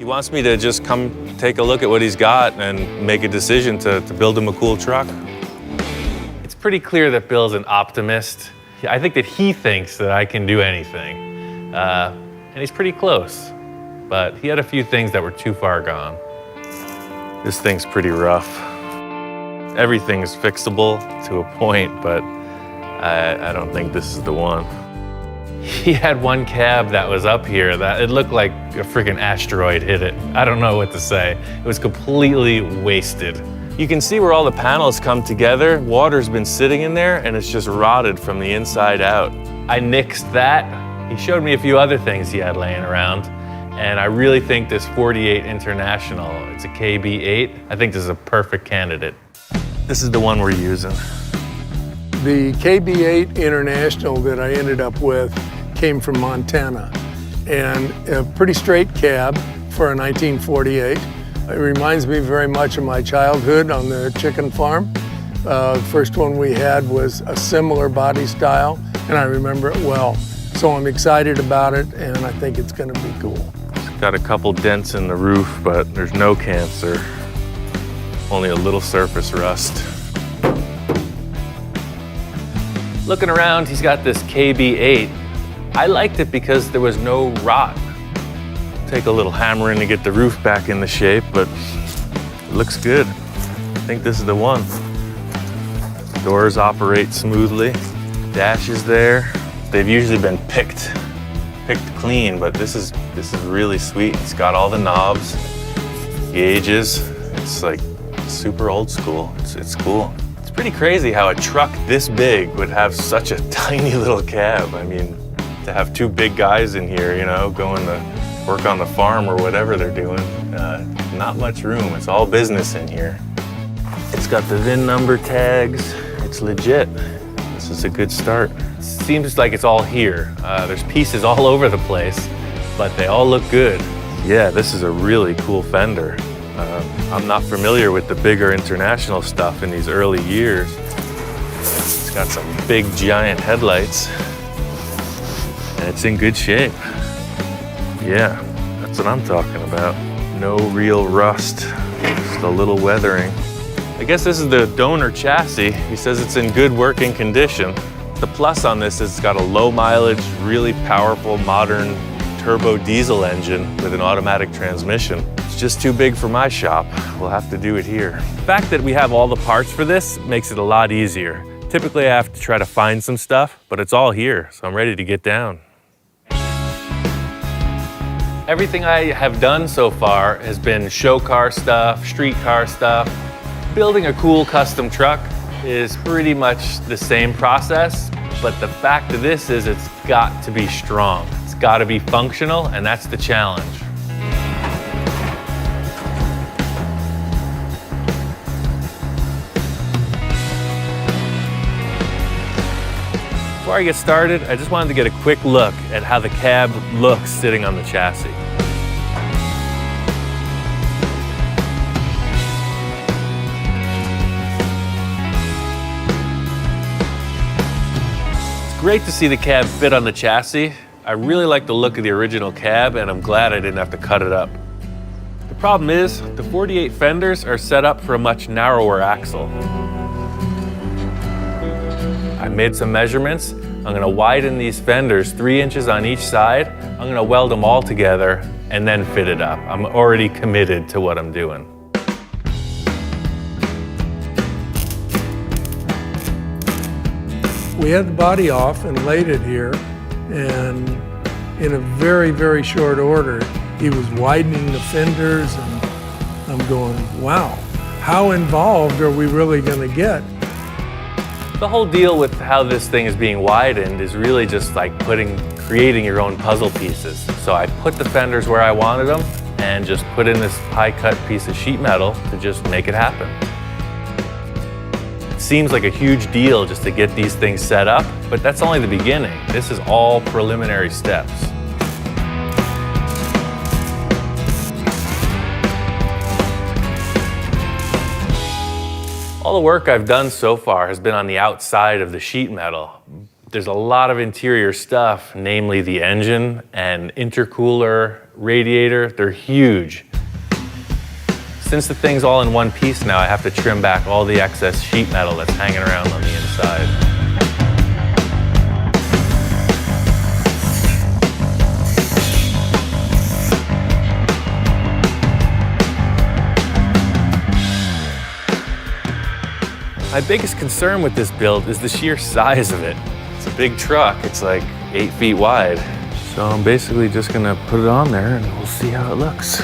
He wants me to just come take a look at what he's got and make a decision to build him a cool truck. It's pretty clear that Bill's an optimist. I think that he thinks that I can do anything. And he's pretty close, but he had a few things that were too far gone. This thing's pretty rough. Everything's fixable to a point, but I don't think this is the one. He had one cab that was up here that it looked like a freaking asteroid hit it. I don't know what to say. It was completely wasted. You can see where all the panels come together. Water's been sitting in there and it's just rotted from the inside out. I nixed that. He showed me a few other things he had laying around, and I really think this 48 International, it's a KB8. I think this is a perfect candidate. This is the one we're using. The KB8 International that I ended up with came from Montana, and a pretty straight cab for a 1948. It reminds me very much of my childhood on the chicken farm. The first one we had was a similar body style, and I remember it well. So I'm excited about it, and I think it's gonna be cool. It's got a couple dents in the roof, but there's no cancer. Only a little surface rust. Looking around, he's got this KB8. I liked it because there was no rot. Take a little hammering to get the roof back into shape, but it looks good. I think this is the one. Doors operate smoothly. Dash is there. They've usually been picked clean, but this is really sweet. It's got all the knobs, gauges. It's like super old school. It's cool. It's pretty crazy how a truck this big would have such a tiny little cab. I mean, to have two big guys in here, you know, going to work on the farm or whatever they're doing, not much room. It's all business in here. It's got the VIN number tags. It's legit. This is a good start. Seems like it's all here. There's pieces all over the place, but they all look good. Yeah, this is a really cool fender. I'm not familiar with the bigger International stuff in these early years. It's got some big giant headlights, and it's in good shape. Yeah, that's what I'm talking about. No real rust, just a little weathering. I guess this is the donor chassis. He says it's in good working condition. The plus on this is it's got a low mileage, really powerful, modern turbo diesel engine with an automatic transmission. It's just too big for my shop. We'll have to do it here. The fact that we have all the parts for this makes it a lot easier. Typically I have to try to find some stuff, but it's all here, so I'm ready to get down. Everything I have done so far has been show car stuff, street car stuff. Building a cool custom truck is pretty much the same process, but the fact of this is it's got to be strong. It's got to be functional, and that's the challenge. Before I get started, I just wanted to get a quick look at how the cab looks sitting on the chassis. Great to see the cab fit on the chassis. I really like the look of the original cab, and I'm glad I didn't have to cut it up. The problem is, the 48 fenders are set up for a much narrower axle. I made some measurements. I'm gonna widen these fenders 3 inches on each side. I'm gonna weld them all together and then fit it up. I'm already committed to what I'm doing. We had the body off and laid it here, and in a very, very short order, he was widening the fenders, and I'm going, wow, how involved are we really gonna get? The whole deal with how this thing is being widened is really just like creating your own puzzle pieces. So I put the fenders where I wanted them and just put in this high-cut piece of sheet metal to just make it happen. Seems like a huge deal just to get these things set up, but that's only the beginning. This is all preliminary steps. All the work I've done so far has been on the outside of the sheet metal. There's a lot of interior stuff, namely the engine and intercooler, radiator, they're huge. Since the thing's all in one piece now, I have to trim back all the excess sheet metal that's hanging around on the inside. My biggest concern with this build is the sheer size of it. It's a big truck, it's like 8 feet wide. So I'm basically just gonna put it on there and we'll see how it looks.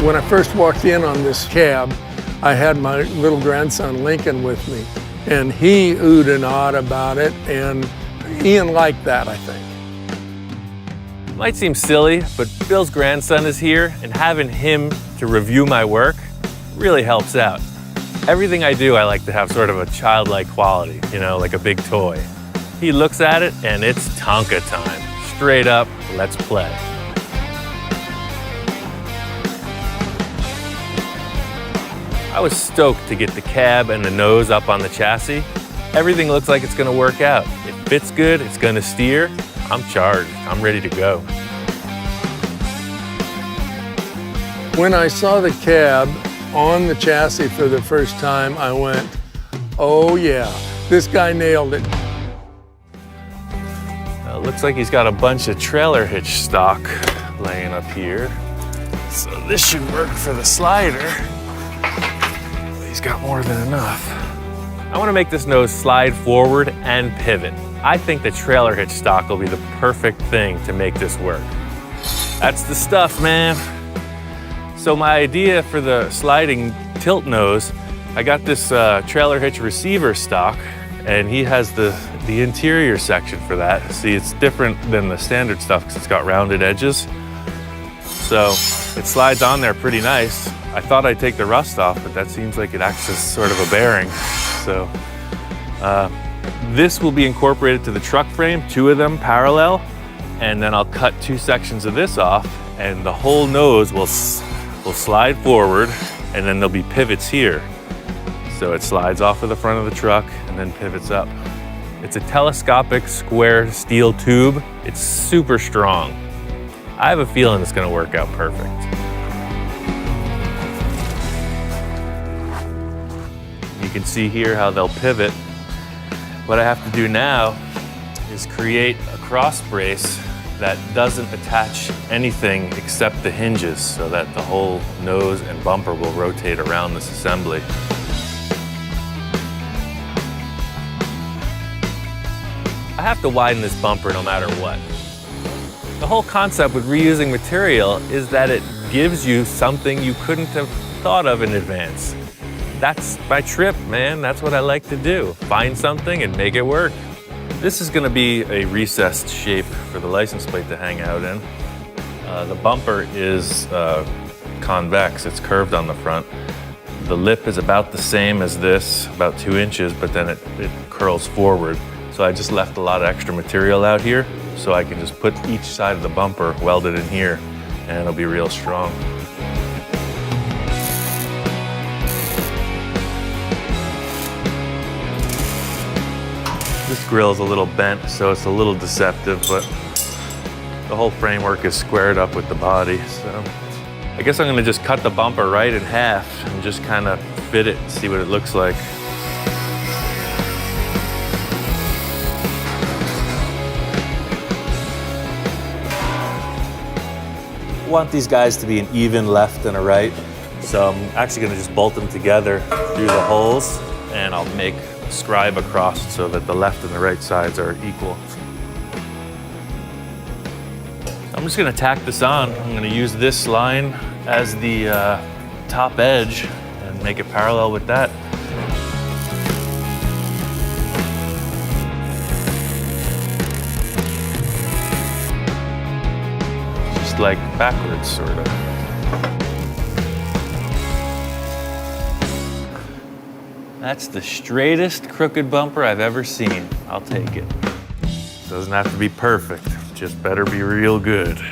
When I first walked in on this cab, I had my little grandson Lincoln with me, and he oohed and awed about it, and Ian liked that, I think. Might seem silly, but Bill's grandson is here, and having him to review my work really helps out. Everything I do, I like to have sort of a childlike quality, you know, like a big toy. He looks at it, and it's Tonka time. Straight up, let's play. I was stoked to get the cab and the nose up on the chassis. Everything looks like it's gonna work out. It fits good, it's gonna steer. I'm charged, I'm ready to go. When I saw the cab on the chassis for the first time, I went, oh yeah, this guy nailed it. Looks like he's got a bunch of trailer hitch stock laying up here. So this should work for the slider. He's got more than enough. I want to make this nose slide forward and pivot. I think the trailer hitch stock will be the perfect thing to make this work. That's the stuff, man. So my idea for the sliding tilt nose, I got this trailer hitch receiver stock, and he has the interior section for that. See, it's different than the standard stuff because it's got rounded edges. So it slides on there pretty nice. I thought I'd take the rust off, but that seems like it acts as sort of a bearing. So this will be incorporated to the truck frame, 2 of them parallel, and then I'll cut 2 sections of this off, and the whole nose will slide forward, and then there'll be pivots here. So it slides off of the front of the truck and then pivots up. It's a telescopic square steel tube. It's super strong. I have a feeling it's gonna work out perfect. You can see here how they'll pivot. What I have to do now is create a cross brace that doesn't attach anything except the hinges so that the whole nose and bumper will rotate around this assembly. I have to widen this bumper no matter what. The whole concept with reusing material is that it gives you something you couldn't have thought of in advance. That's my trip, man. That's what I like to do. Find something and make it work. This is gonna be a recessed shape for the license plate to hang out in. The bumper is convex, it's curved on the front. The lip is about the same as this, about 2 inches, but then it curls forward. So I just left a lot of extra material out here so I can just put each side of the bumper welded in here and it'll be real strong. This grill is a little bent, so it's a little deceptive, but the whole framework is squared up with the body. So I guess I'm gonna just cut the bumper right in half and just kind of fit it and see what it looks like. I want these guys to be an even left and a right. So I'm actually gonna just bolt them together through the holes, and I'll make a scribe across so that the left and the right sides are equal. I'm just gonna tack this on. I'm gonna use this line as the top edge and make it parallel with that. Like backwards, sort of. That's the straightest crooked bumper I've ever seen. I'll take it. Doesn't have to be perfect, just better be real good.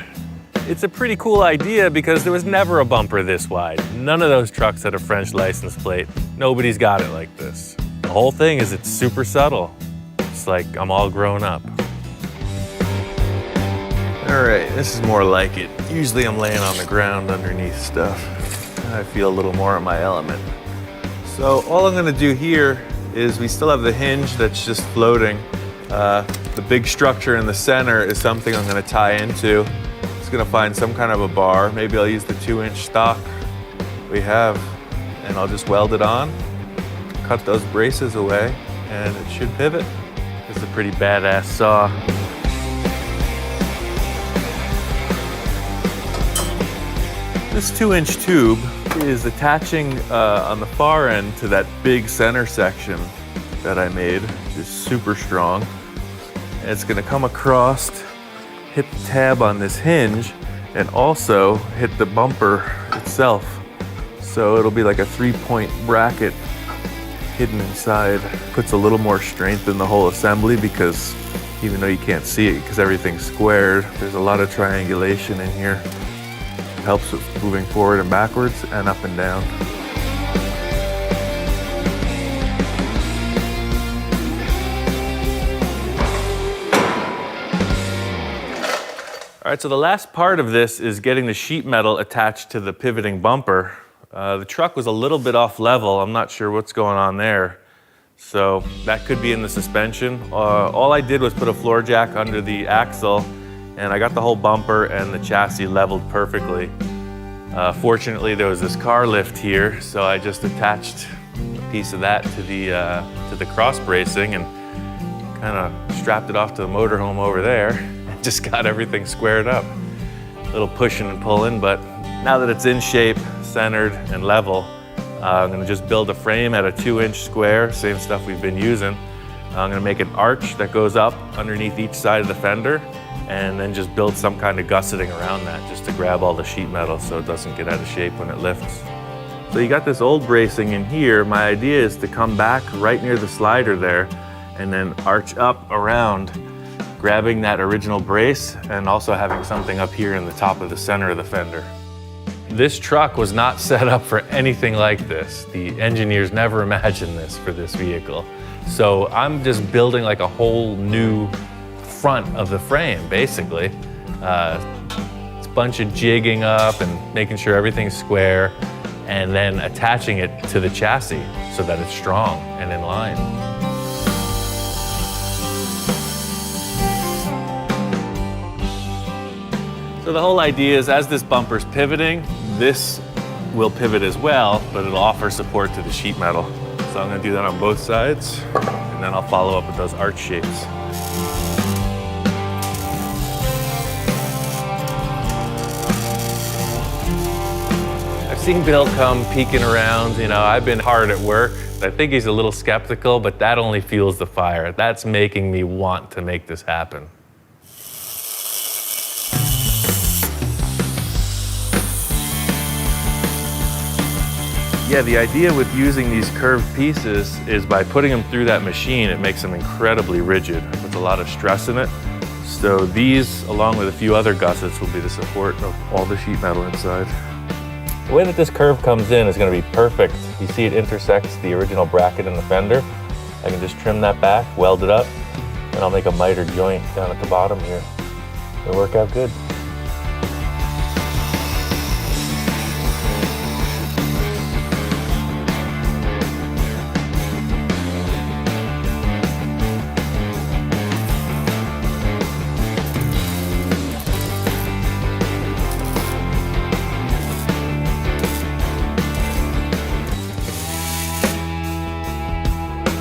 It's a pretty cool idea because there was never a bumper this wide. None of those trucks had a French license plate. Nobody's got it like this. The whole thing is it's super subtle. It's like I'm all grown up. All right, this is more like it. Usually I'm laying on the ground underneath stuff. I feel a little more in my element. So all I'm gonna do here is we still have the hinge that's just floating. The big structure in the center is something I'm gonna tie into. Just gonna find some kind of a bar. Maybe I'll use the 2-inch stock we have, and I'll just weld it on, cut those braces away, and it should pivot. This is a pretty badass saw. This 2-inch tube is attaching on the far end to that big center section that I made, which is super strong. And it's gonna come across, hit the tab on this hinge, and also hit the bumper itself. So it'll be like a 3-point bracket hidden inside. Puts a little more strength in the whole assembly because even though you can't see it because everything's squared, there's a lot of triangulation in here. Helps with moving forward and backwards and up and down. All right, so the last part of this is getting the sheet metal attached to the pivoting bumper. The truck was a little bit off level. I'm not sure what's going on there. So that could be in the suspension. All I did was put a floor jack under the axle, and I got the whole bumper and the chassis leveled perfectly. Fortunately, there was this car lift here, so I just attached a piece of that to the cross bracing and kind of strapped it off to the motorhome over there and just got everything squared up. A little pushing and pulling, but now that it's in shape, centered, and level, I'm gonna just build a frame at a 2-inch square, same stuff we've been using. I'm gonna make an arch that goes up underneath each side of the fender, and then just build some kind of gusseting around that just to grab all the sheet metal so it doesn't get out of shape when it lifts. So you got this old bracing in here. My idea is to come back right near the slider there and then arch up around, grabbing that original brace and also having something up here in the top of the center of the fender. This truck was not set up for anything like this. The engineers never imagined this for this vehicle. So I'm just building like a whole new front of the frame, basically. It's a bunch of jigging up and making sure everything's square, and then attaching it to the chassis so that it's strong and in line. So the whole idea is as this bumper's pivoting, this will pivot as well, but it'll offer support to the sheet metal. So I'm gonna do that on both sides, and then I'll follow up with those arch shapes. I've seen Bill come peeking around. You know, I've been hard at work. I think he's a little skeptical, but that only fuels the fire. That's making me want to make this happen. Yeah, the idea with using these curved pieces is by putting them through that machine, it makes them incredibly rigid. It puts a lot of stress in it. So these, along with a few other gussets, will be the support of all the sheet metal inside. The way that this curve comes in is going to be perfect. You see it intersects the original bracket in the fender. I can just trim that back, weld it up, and I'll make a miter joint down at the bottom here. It'll work out good.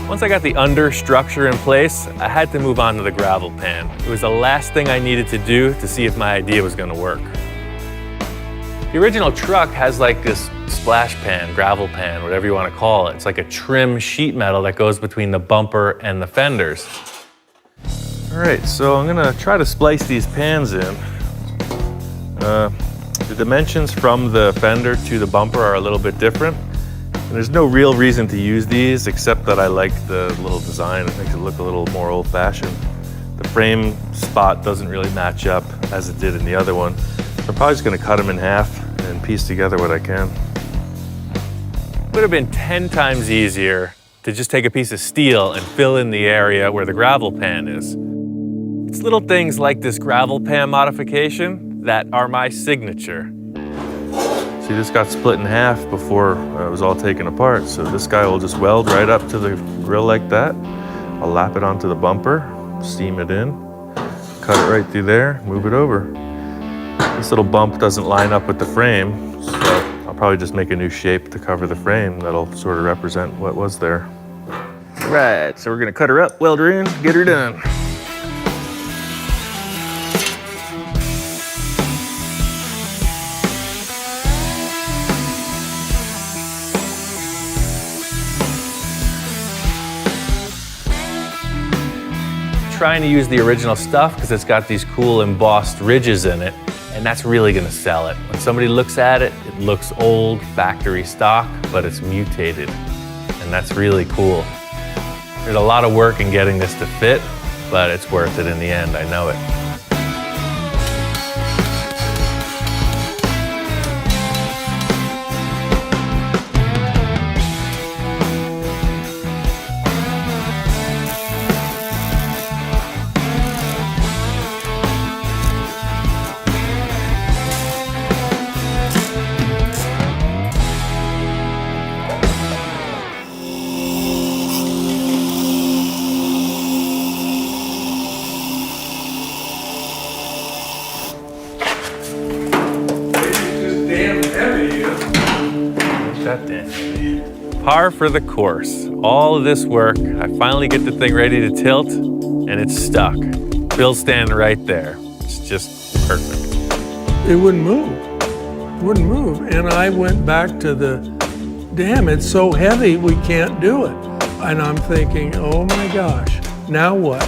Once I got the under structure in place, I had to move on to the gravel pan. It was the last thing I needed to do to see if my idea was going to work. The original truck has like this splash pan, gravel pan, whatever you want to call it. It's like a trim sheet metal that goes between the bumper and the fenders. All right, so I'm going to try to splice these pans in. The dimensions from the fender to the bumper are a little bit different. And there's no real reason to use these except that I like the little design. It makes it look a little more old-fashioned. The frame spot doesn't really match up as it did in the other one. I'm probably just going to cut them in half and piece together what I can. It would have been 10 times easier to just take a piece of steel and fill in the area where the gravel pan is. It's little things like this gravel pan modification that are my signature. See, this got split in half before it was all taken apart, so this guy will just weld right up to the grill like that. I'll lap it onto the bumper, steam it in, cut it right through there, move it over. This little bump doesn't line up with the frame, so I'll probably just make a new shape to cover the frame that'll sort of represent what was there. Right, so we're gonna cut her up, weld her in, get her done. Trying to use the original stuff because it's got these cool embossed ridges in it, and that's really gonna sell it. When somebody looks at it, it looks old, factory stock, but it's mutated, and that's really cool. There's a lot of work in getting this to fit, but it's worth it in the end, I know it. Par for the course. All of this work, I finally get the thing ready to tilt, and it's stuck. Bill's standing right there. It's just perfect. It wouldn't move. It wouldn't move. And I went back to the, damn, it's so heavy, we can't do it. And I'm thinking, oh my gosh, now what?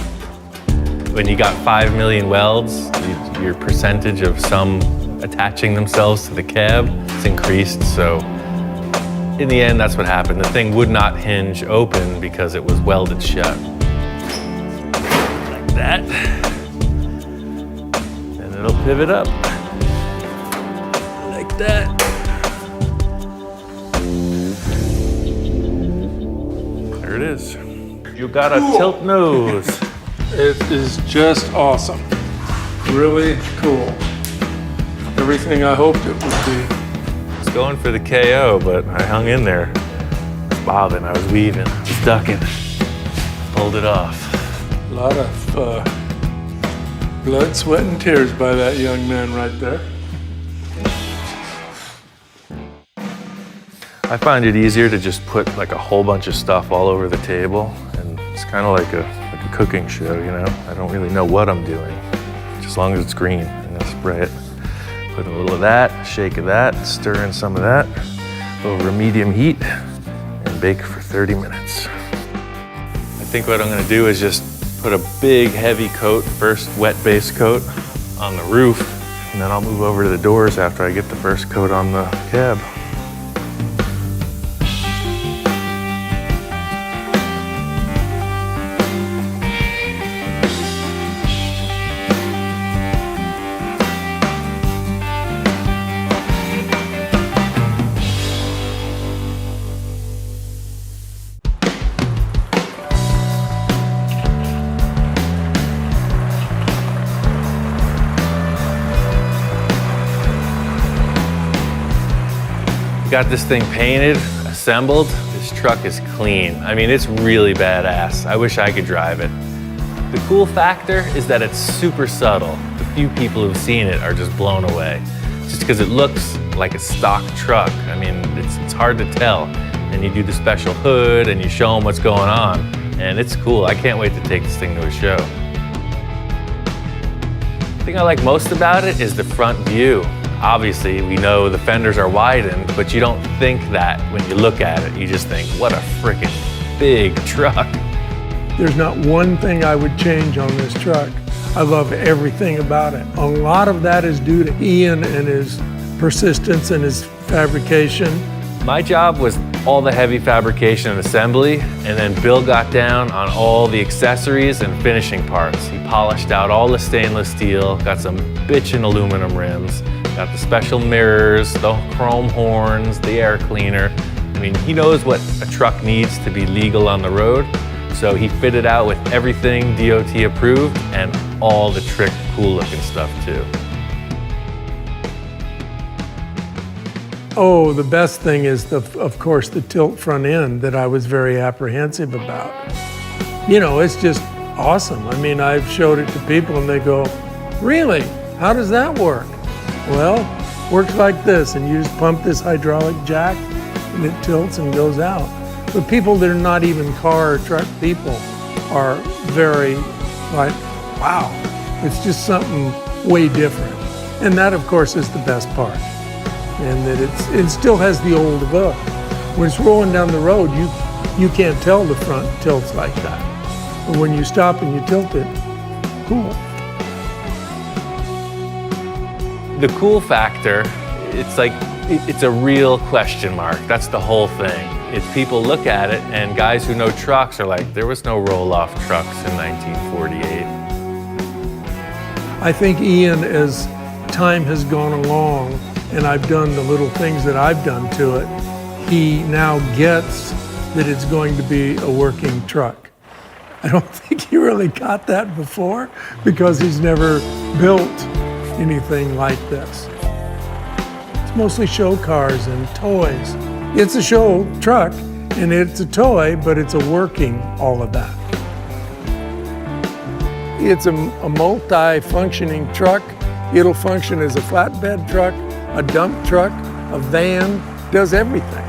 When you got 5 million welds, your percentage of some attaching themselves to the cab is increased, so in the end, that's what happened. The thing would not hinge open because it was welded shut. Like that. And it'll pivot up. Like that. There it is. You got a tilt nose. It is just awesome. Really cool. Everything I hoped it would be. Going for the KO, but I hung in there. I was bobbing, I was weaving, I was ducking. Pulled it off. A lot of blood, sweat, and tears by that young man right there. I find it easier to just put like a whole bunch of stuff all over the table, and it's kind of like a cooking show, you know? I don't really know what I'm doing, just as long as it's green. I'm gonna spray it. Put a little of that, shake of that, stir in some of that over medium heat and bake for 30 minutes. I think what I'm gonna do is just put a big heavy coat, first wet base coat on the roof, and then I'll move over to the doors after I get the first coat on the cab. Got this thing painted, assembled. This truck is clean. I mean, it's really badass. I wish I could drive it. The cool factor is that it's super subtle. The few people who've seen it are just blown away. Just because it looks like a stock truck. I mean, it's hard to tell. And you do the special hood and you show them what's going on. And it's cool. I can't wait to take this thing to a show. The thing I like most about it is the front view. Obviously, we know the fenders are widened, but you don't think that when you look at it. You just think, what a freaking big truck. There's not one thing I would change on this truck. I love everything about it. A lot of that is due to Ian and his persistence and his fabrication. My job was all the heavy fabrication and assembly, and then Bill got down on all the accessories and finishing parts. He polished out all the stainless steel, got some bitchin' aluminum rims, got the special mirrors, the chrome horns, the air cleaner, I mean, he knows what a truck needs to be legal on the road, so he fitted out with everything DOT approved and all the trick, cool looking stuff too. Oh, the best thing is, of course, the tilt front end that I was very apprehensive about. You know, it's just awesome. I mean, I've showed it to people and they go, really? How does that work? Well, works like this, and you just pump this hydraulic jack and it tilts and goes out. But people that are not even car or truck people are very like, wow, it's just something way different. And that, of course, is the best part. And that it still has the old look. When it's rolling down the road, you can't tell the front tilts like that. But when you stop and you tilt it, cool. The cool factor, it's like, it's a real question mark. That's the whole thing. It's people look at it and guys who know trucks are like, there was no roll-off trucks in 1948. I think Ian, as time has gone along and I've done the little things that I've done to it, he now gets that it's going to be a working truck. I don't think he really got that before because he's never built anything like this. It's mostly show cars and toys. It's a show truck and it's a toy, but it's a working all of that. It's a multi-functioning truck. It'll function as a flatbed truck, a dump truck, a van, does everything.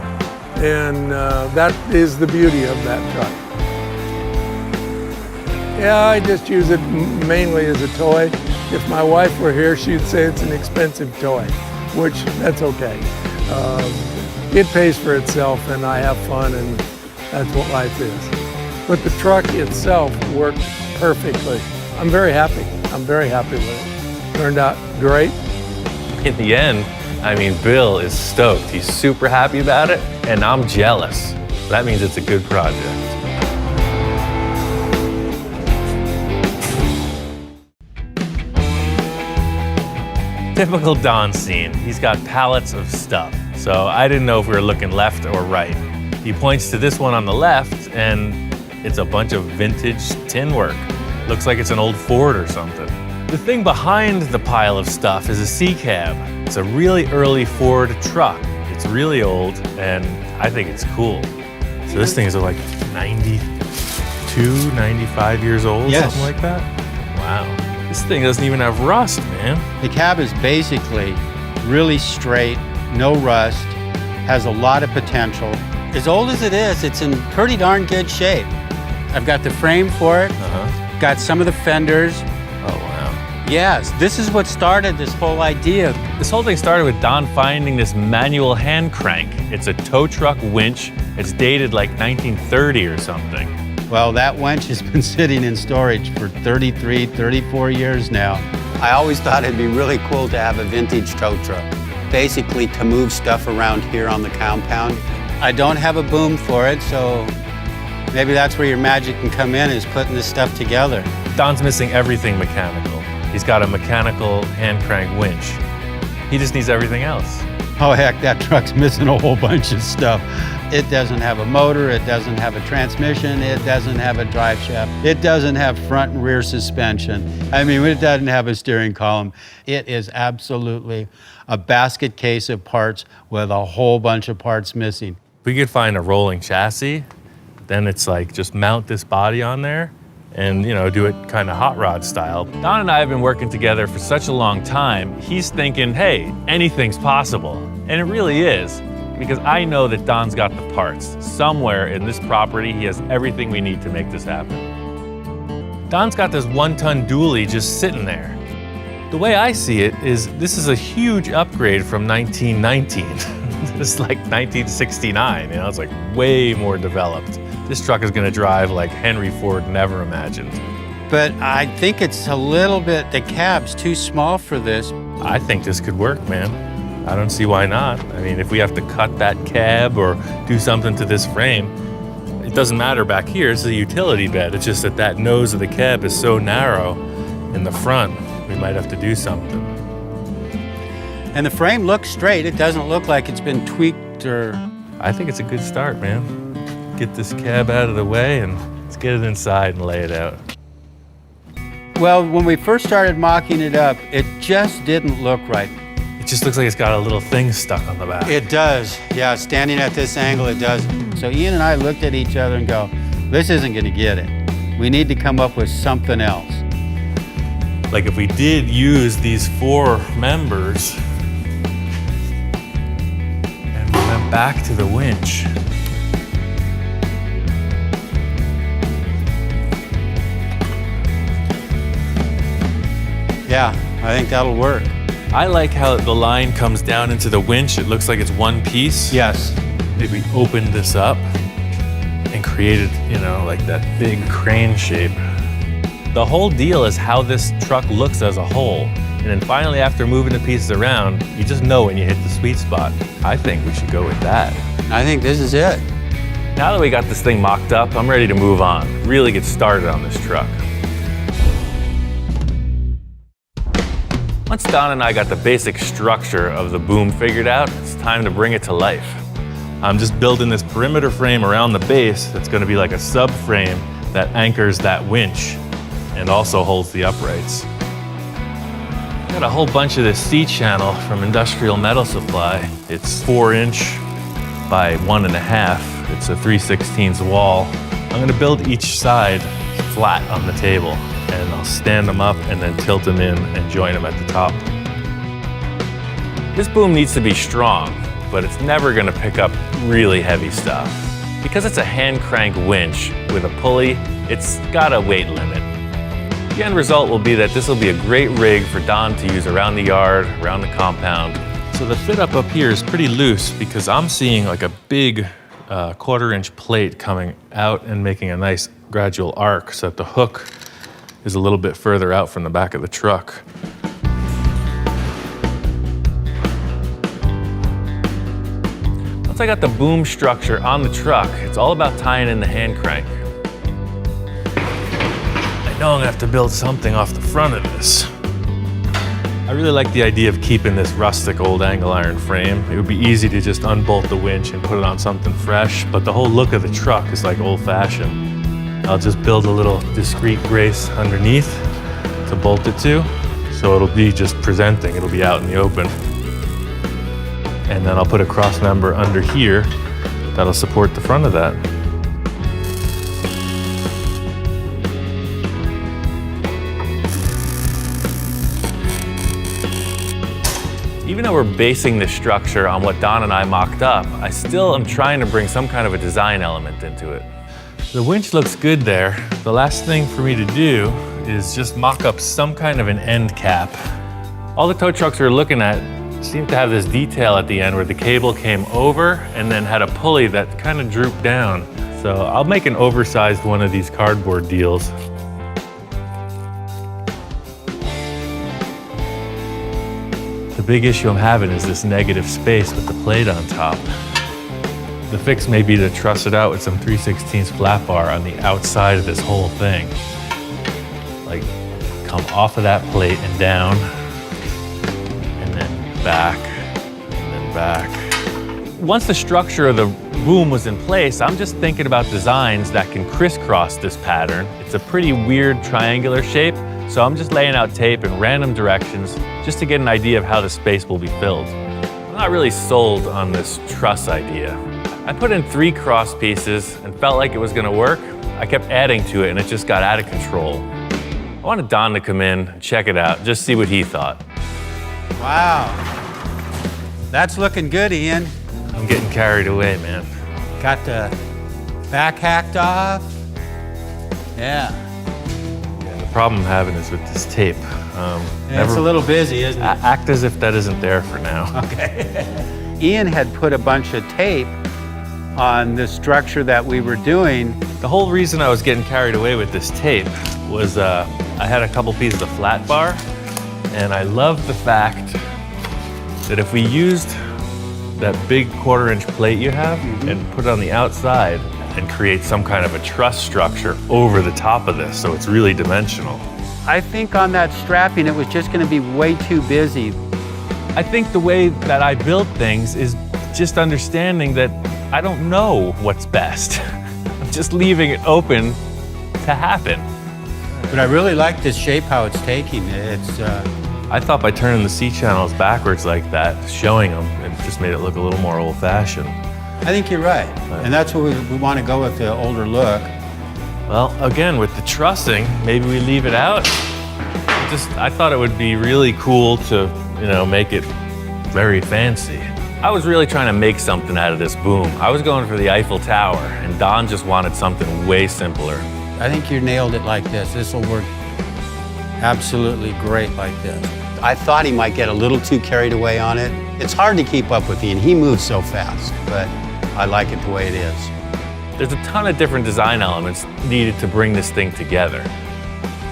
And that is the beauty of that truck. Yeah, I just use it mainly as a toy. If my wife were here, she'd say it's an expensive toy, which that's okay. It pays for itself and I have fun and that's what life is. But the truck itself worked perfectly. I'm very happy. I'm very happy with it. Turned out great. In the end, I mean, Bill is stoked. He's super happy about it, and I'm jealous. That means it's a good project. Typical Don scene. He's got pallets of stuff, so I didn't know if we were looking left or right. He points to this one on the left, and it's a bunch of vintage tin work. Looks like it's an old Ford or something. The thing behind the pile of stuff is a C-cab. It's a really early Ford truck. It's really old, and I think it's cool. So this thing is like 92, 95 years old, Yes. something like that? Wow. This thing doesn't even have rust, man. The cab is basically really straight, no rust, has a lot of potential. As old as it is, it's in pretty darn good shape. I've got the frame for it, got some of the fenders. Oh, wow. Yes, this is what started this whole idea. This whole thing started with Don finding this manual hand crank. It's a tow truck winch. It's dated like 1930 or something. Well, that winch has been sitting in storage for 33, 34 years now. I always thought it'd be really cool to have a vintage tow truck, basically to move stuff around here on the compound. I don't have a boom for it, so maybe that's where your magic can come in, is putting this stuff together. Don's missing everything mechanical. He's got a mechanical hand crank winch. He just needs everything else. Oh heck, that truck's missing a whole bunch of stuff. It doesn't have a motor, it doesn't have a transmission, it doesn't have a drive shaft, it doesn't have front and rear suspension. I mean, it doesn't have a steering column. It is absolutely a basket case of parts with a whole bunch of parts missing. If we could find a rolling chassis, then it's like just mount this body on there and, you know, do it kind of hot rod style. Don and I have been working together for such a long time. He's thinking, hey, anything's possible. And it really is, because I know that Don's got the parts. Somewhere in this property, he has everything we need to make this happen. Don's got this 1-ton dually just sitting there. The way I see it is this is a huge upgrade from 1919. This is like 1969, you know, it's like way more developed. This truck is gonna drive like Henry Ford never imagined. But I think it's a little bit, the cab's too small for this. I think this could work, man. I don't see why not. I mean, if we have to cut that cab or do something to this frame, it doesn't matter back here, it's a utility bed. It's just that that nose of the cab is so narrow in the front, we might have to do something. And the frame looks straight. It doesn't look like it's been tweaked or I think it's a good start, man. Get this cab out of the way and let's get it inside and lay it out. Well, when we first started mocking it up, it just didn't look right. It just looks like it's got a little thing stuck on the back. It does. Yeah, standing at this angle, it does. So Ian and I looked at each other and go, this isn't going to get it. We need to come up with something else. Like if we did use these 4 members and we went back to the winch. Yeah, I think that'll work. I like how the line comes down into the winch. It looks like it's one piece. Yes. If we opened this up and created, you know, like that big crane shape. The whole deal is how this truck looks as a whole. And then finally, after moving the pieces around, you just know when you hit the sweet spot. I think we should go with that. I think this is it. Now that we got this thing mocked up, I'm ready to move on, really get started on this truck. Once Don and I got the basic structure of the boom figured out, it's time to bring it to life. I'm just building this perimeter frame around the base that's going to be like a subframe that anchors that winch and also holds the uprights. Got a whole bunch of this C-channel from Industrial Metal Supply. It's 4" by 1.5. It's a 3/16 wall. I'm going to build each side flat on the table, and I'll stand them up and then tilt them in and join them at the top. This boom needs to be strong, but it's never going to pick up really heavy stuff. Because it's a hand crank winch with a pulley, it's got a weight limit. The end result will be that this will be a great rig for Don to use around the yard, around the compound. So the fit up here is pretty loose because I'm seeing like a big 1/4" plate coming out and making a nice gradual arc so that the hook is a little bit further out from the back of the truck. Once I got the boom structure on the truck, it's all about tying in the hand crank. I know I'm gonna have to build something off the front of this. I really like the idea of keeping this rustic old angle iron frame. It would be easy to just unbolt the winch and put it on something fresh, but the whole look of the truck is like old-fashioned. I'll just build a little discreet brace underneath to bolt it to, so it'll be just presenting, it'll be out in the open. And then I'll put a cross member under here that'll support the front of that. Even though we're basing this structure on what Don and I mocked up, I still am trying to bring some kind of a design element into it. The winch looks good there. The last thing for me to do is just mock up some kind of an end cap. All the tow trucks we're looking at seem to have this detail at the end where the cable came over and then had a pulley that kind of drooped down. So I'll make an oversized one of these cardboard deals. The big issue I'm having is this negative space with the plate on top. The fix may be to truss it out with some 3/16 flat bar on the outside of this whole thing. Like, come off of that plate and down, and then back, and then back. Once the structure of the boom was in place, I'm just thinking about designs that can crisscross this pattern. It's a pretty weird triangular shape, so I'm just laying out tape in random directions just to get an idea of how the space will be filled. I'm not really sold on this truss idea. I put in 3 cross pieces and felt like it was gonna work. I kept adding to it and it just got out of control. I wanted Don to come in, check it out, just see what he thought. Wow. That's looking good, Ian. I'm getting carried away, man. Got the back hacked off. Yeah. The problem I'm having is with this tape. It's a little busy, isn't it? Act as if that isn't there for now. Okay. Ian had put a bunch of tape on the structure that we were doing. The whole reason I was getting carried away with this tape was I had a couple pieces of flat bar, and I loved the fact that if we used that big 1/4" plate you have and put it on the outside and create some kind of a truss structure over the top of this, so it's really dimensional. I think on that strapping, it was just gonna be way too busy. I think the way that I build things is just understanding that I don't know what's best. I'm just leaving it open to happen. But I really like this shape, how it's taking. I thought by turning the C-channels backwards like that, showing them, it just made it look a little more old-fashioned. I think you're right. And that's what we want to go with, the older look. Well, again, with the trussing, maybe we leave it out. I thought it would be really cool to, make it very fancy. I was really trying to make something out of this boom. I was going for the Eiffel Tower, and Don just wanted something way simpler. I think you nailed it like this. This will work absolutely great like this. I thought he might get a little too carried away on it. It's hard to keep up with Ian. He moves so fast, but I like it the way it is. There's a ton of different design elements needed to bring this thing together.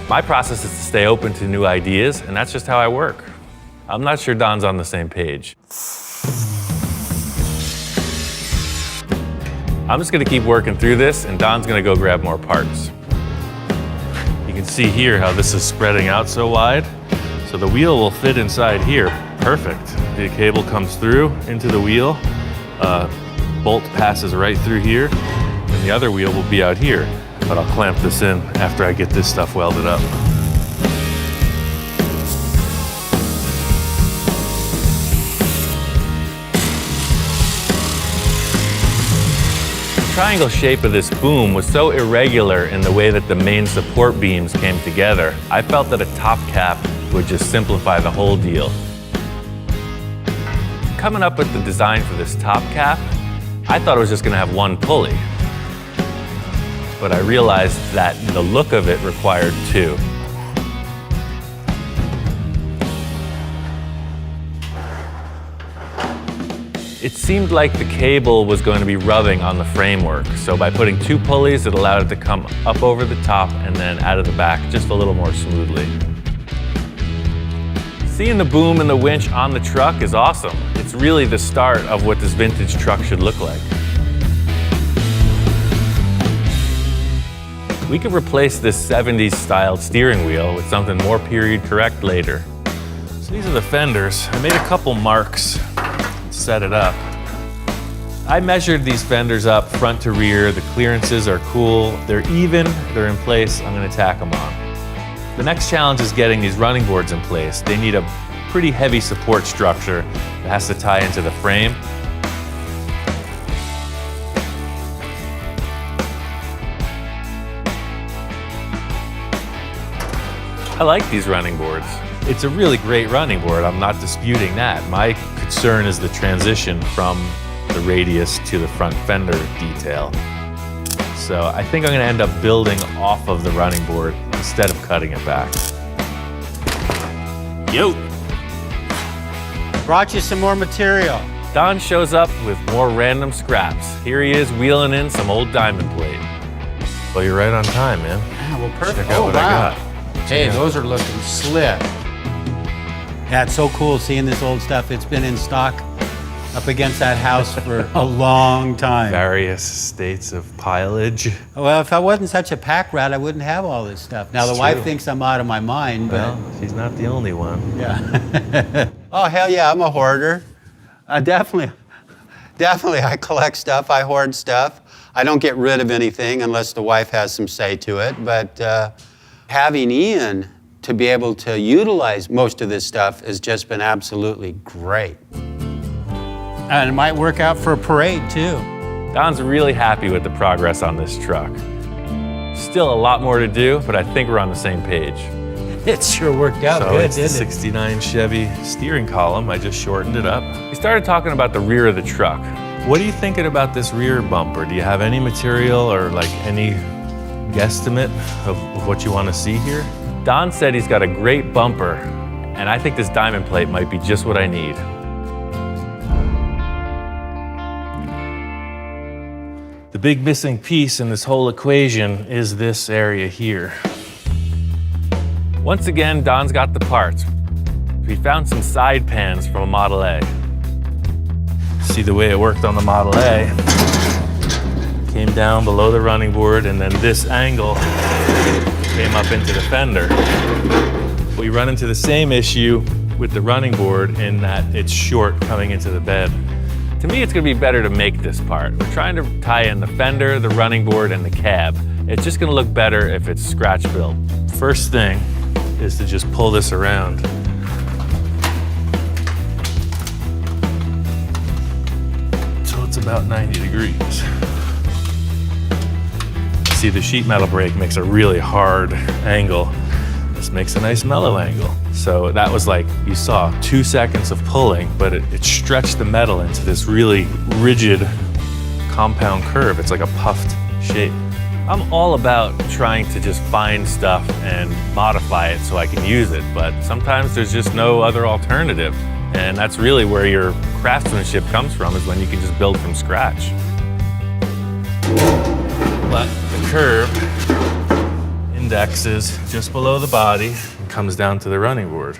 My process is to stay open to new ideas, and that's just how I work. I'm not sure Don's on the same page. I'm just gonna keep working through this, and Don's gonna go grab more parts. You can see here how this is spreading out so wide. So the wheel will fit inside here, perfect. The cable comes through into the wheel, bolt passes right through here, and the other wheel will be out here. But I'll clamp this in after I get this stuff welded up. The triangle shape of this boom was so irregular in the way that the main support beams came together, I felt that a top cap would just simplify the whole deal. Coming up with the design for this top cap, I thought it was just gonna have one pulley. But I realized that the look of it required two. It seemed like the cable was going to be rubbing on the framework, so by putting two pulleys, it allowed it to come up over the top and then out of the back just a little more smoothly. Seeing the boom and the winch on the truck is awesome. It's really the start of what this vintage truck should look like. We could replace this 70s styled steering wheel with something more period correct later. So these are the fenders. I made a couple marks and set it up. I measured these fenders up front to rear. The clearances are cool. They're even, they're in place. I'm gonna tack them on. The next challenge is getting these running boards in place. They need a pretty heavy support structure that has to tie into the frame. I like these running boards. It's a really great running board, I'm not disputing that. My concern is the transition from the radius to the front fender detail. So I think I'm gonna end up building off of the running board instead of cutting it back. Yo! Brought you some more material. Don shows up with more random scraps. Here he is wheeling in some old diamond plate. Well, you're right on time, man. Yeah, well, perfect. Check out what I got. Hey, those are looking slick. Yeah, it's so cool seeing this old stuff. It's been in stock up against that house for a long time. Various states of pileage. Well, if I wasn't such a pack rat, I wouldn't have all this stuff. Now, the wife thinks I'm out of my mind, but... Well, she's not the only one. Yeah. Oh, hell yeah, I'm a hoarder. Definitely, I collect stuff, I hoard stuff. I don't get rid of anything unless the wife has some say to it, but having Ian to be able to utilize most of this stuff has just been absolutely great. And it might work out for a parade, too. Don's really happy with the progress on this truck. Still a lot more to do, but I think we're on the same page. It sure worked out So good, it's the didn't it? 69 Chevy steering column. I just shortened it up. We started talking about the rear of the truck. What are you thinking about this rear bumper? Do you have any material or like any guesstimate of what you want to see here? Don said he's got a great bumper, and I think this diamond plate might be just what I need. The big missing piece in this whole equation is this area here. Once again, Don's got the parts. We found some side pans from a Model A. See the way it worked on the Model A. Came down below the running board, and then this angle came up into the fender. We run into the same issue with the running board in that it's short coming into the bed. To me, it's gonna be better to make this part. We're trying to tie in the fender, the running board, and the cab. It's just gonna look better if it's scratch built. First thing is to just pull this around. So it's about 90 degrees. See, the sheet metal brake makes a really hard angle. This makes a nice mellow angle. So that was like, you saw 2 seconds of pulling, but it stretched the metal into this really rigid compound curve. It's like a puffed shape. I'm all about trying to just find stuff and modify it so I can use it, but sometimes there's just no other alternative. And that's really where your craftsmanship comes from, is when you can just build from scratch. But the curve indexes just below the body and comes down to the running board.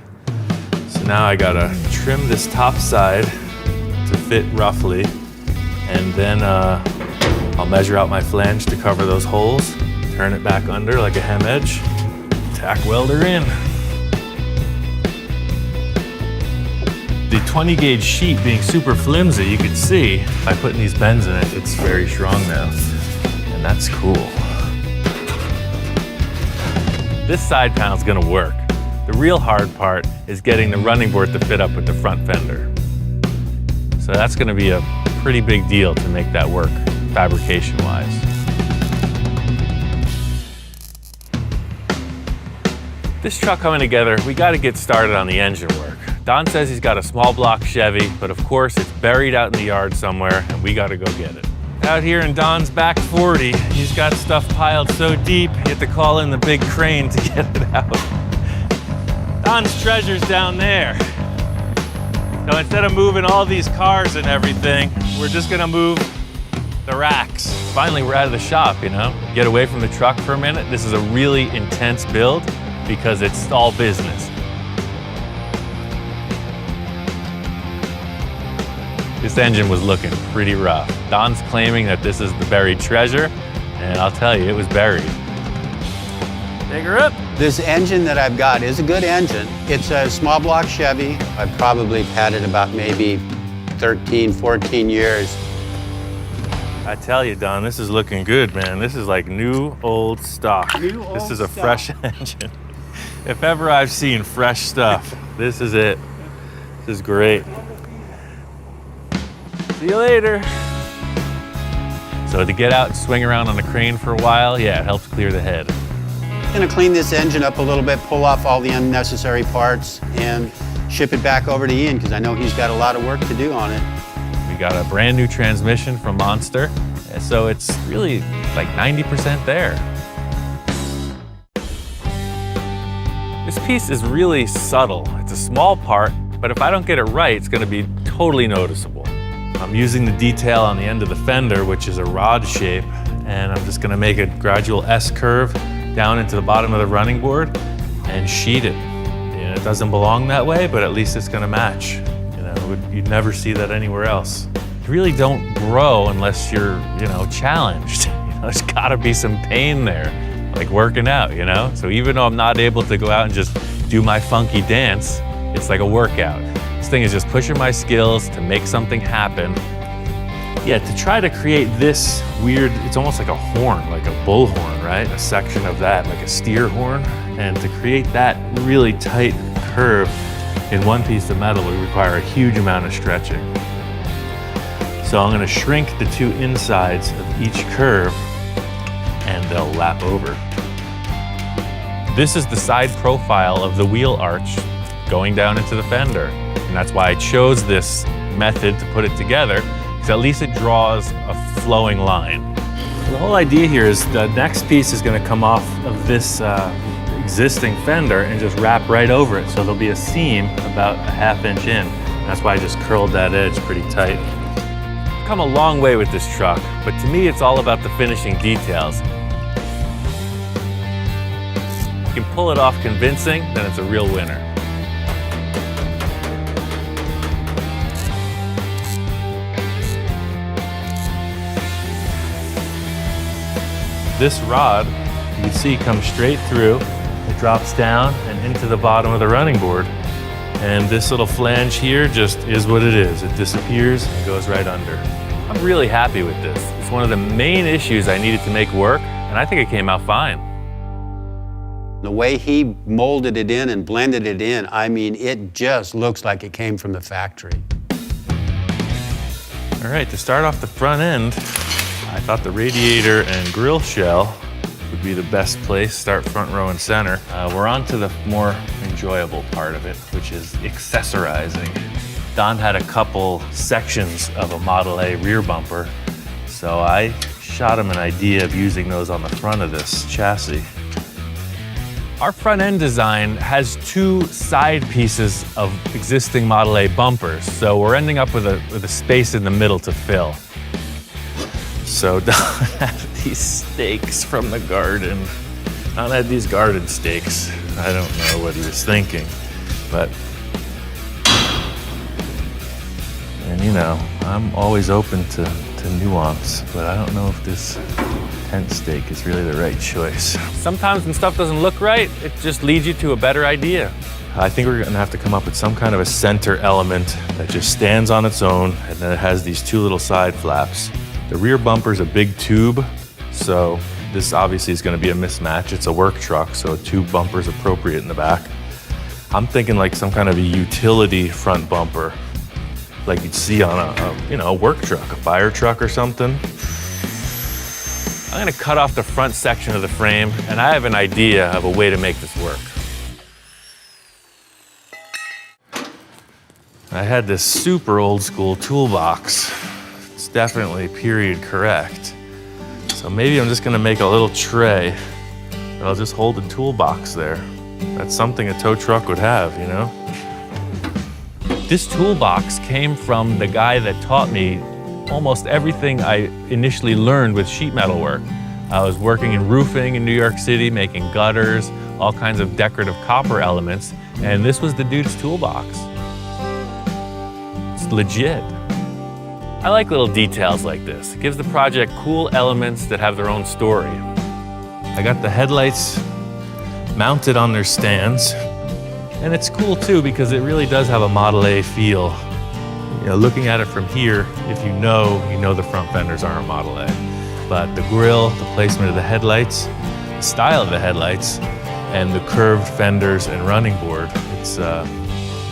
So now I gotta trim this top side to fit roughly, and then I'll measure out my flange to cover those holes, turn it back under like a hem edge, tack welder in. The 20 gauge sheet being super flimsy, you can see by putting these bends in it, it's very strong now, and that's cool. This side panel's gonna work. The real hard part is getting the running board to fit up with the front fender. So that's gonna be a pretty big deal to make that work, fabrication-wise. This truck coming together, we gotta get started on the engine work. Don says he's got a small block Chevy, but of course it's buried out in the yard somewhere, and we gotta go get it. Out here in Don's back 40, he's got stuff piled so deep, you have to call in the big crane to get it out. Don's treasure's down there. So instead of moving all these cars and everything, we're just gonna move the racks. Finally, we're out of the shop, you know? Get away from the truck for a minute. This is a really intense build because it's all business. This engine was looking pretty rough. Don's claiming that this is the buried treasure, and I'll tell you, it was buried. Take her up. This engine that I've got is a good engine. It's a small block Chevy. I've probably had it about maybe 13, 14 years. I tell you, Don, this is looking good, man. This is like new old stock. This is a fresh engine. If ever I've seen fresh stuff, this is it. This is great. See you later. So to get out and swing around on the crane for a while, yeah, it helps clear the head. I'm gonna clean this engine up a little bit, pull off all the unnecessary parts, and ship it back over to Ian, because I know he's got a lot of work to do on it. We got a brand new transmission from Monster, so it's really like 90% there. This piece is really subtle. It's a small part, but if I don't get it right, it's gonna be totally noticeable. I'm using the detail on the end of the fender, which is a rod shape, and I'm just gonna make a gradual S curve down into the bottom of the running board and sheet it. You know, it doesn't belong that way, but at least it's gonna match. You know, you'd never see that anywhere else. You really don't grow unless you're, you know, challenged. You know, there's gotta be some pain there, like working out, you know? So even though I'm not able to go out and just do my funky dance, it's like a workout. This thing is just pushing my skills to make something happen. Yeah, to try to create this weird, it's almost like a horn, like a bullhorn, right? A section of that, like a steer horn. And to create that really tight curve in one piece of metal would require a huge amount of stretching. So I'm gonna shrink the two insides of each curve and they'll lap over. This is the side profile of the wheel arch going down into the fender. And that's why I chose this method to put it together, because at least it draws a flowing line. The whole idea here is the next piece is gonna come off of this existing fender and just wrap right over it. So there'll be a seam about a ½ inch in. That's why I just curled that edge pretty tight. I've come a long way with this truck, but to me it's all about the finishing details. If you can pull it off convincing, then it's a real winner. This rod, you can see, comes straight through. It drops down and into the bottom of the running board. And this little flange here just is what it is. It disappears and goes right under. I'm really happy with this. It's one of the main issues I needed to make work, and I think it came out fine. The way he molded it in and blended it in, I mean, it just looks like it came from the factory. All right, to start off the front end, I thought the radiator and grill shell would be the best place, start front row and center. We're on to the more enjoyable part of it, which is accessorizing. Don had a couple sections of a Model A rear bumper, so I shot him an idea of using those on the front of this chassis. Our front end design has two side pieces of existing Model A bumpers, so we're ending up with a space in the middle to fill. So Don had these stakes from the garden. Don had these garden stakes. I don't know what he was thinking, but, and you know, I'm always open to nuance, but I don't know if this tent stake is really the right choice. Sometimes when stuff doesn't look right, it just leads you to a better idea. I think we're gonna have to come up with some kind of a center element that just stands on its own, and then it has these two little side flaps. The rear bumper's a big tube, so this obviously is gonna be a mismatch. It's a work truck, so a tube bumper is appropriate in the back. I'm thinking like some kind of a utility front bumper, like you'd see on a work truck, a fire truck or something. I'm gonna cut off the front section of the frame, and I have an idea of a way to make this work. I had this super old school toolbox. It's definitely period correct. So maybe I'm just gonna make a little tray that'll just hold the toolbox there. That's something a tow truck would have, you know? This toolbox came from the guy that taught me almost everything I initially learned with sheet metal work. I was working in roofing in New York City, making gutters, all kinds of decorative copper elements, and this was the dude's toolbox. It's legit. I like little details like this. It gives the project cool elements that have their own story. I got the headlights mounted on their stands, and it's cool too because it really does have a Model A feel. You know, looking at it from here, if you know the front fenders aren't Model A. But the grille, the placement of the headlights, the style of the headlights, and the curved fenders and running board, it's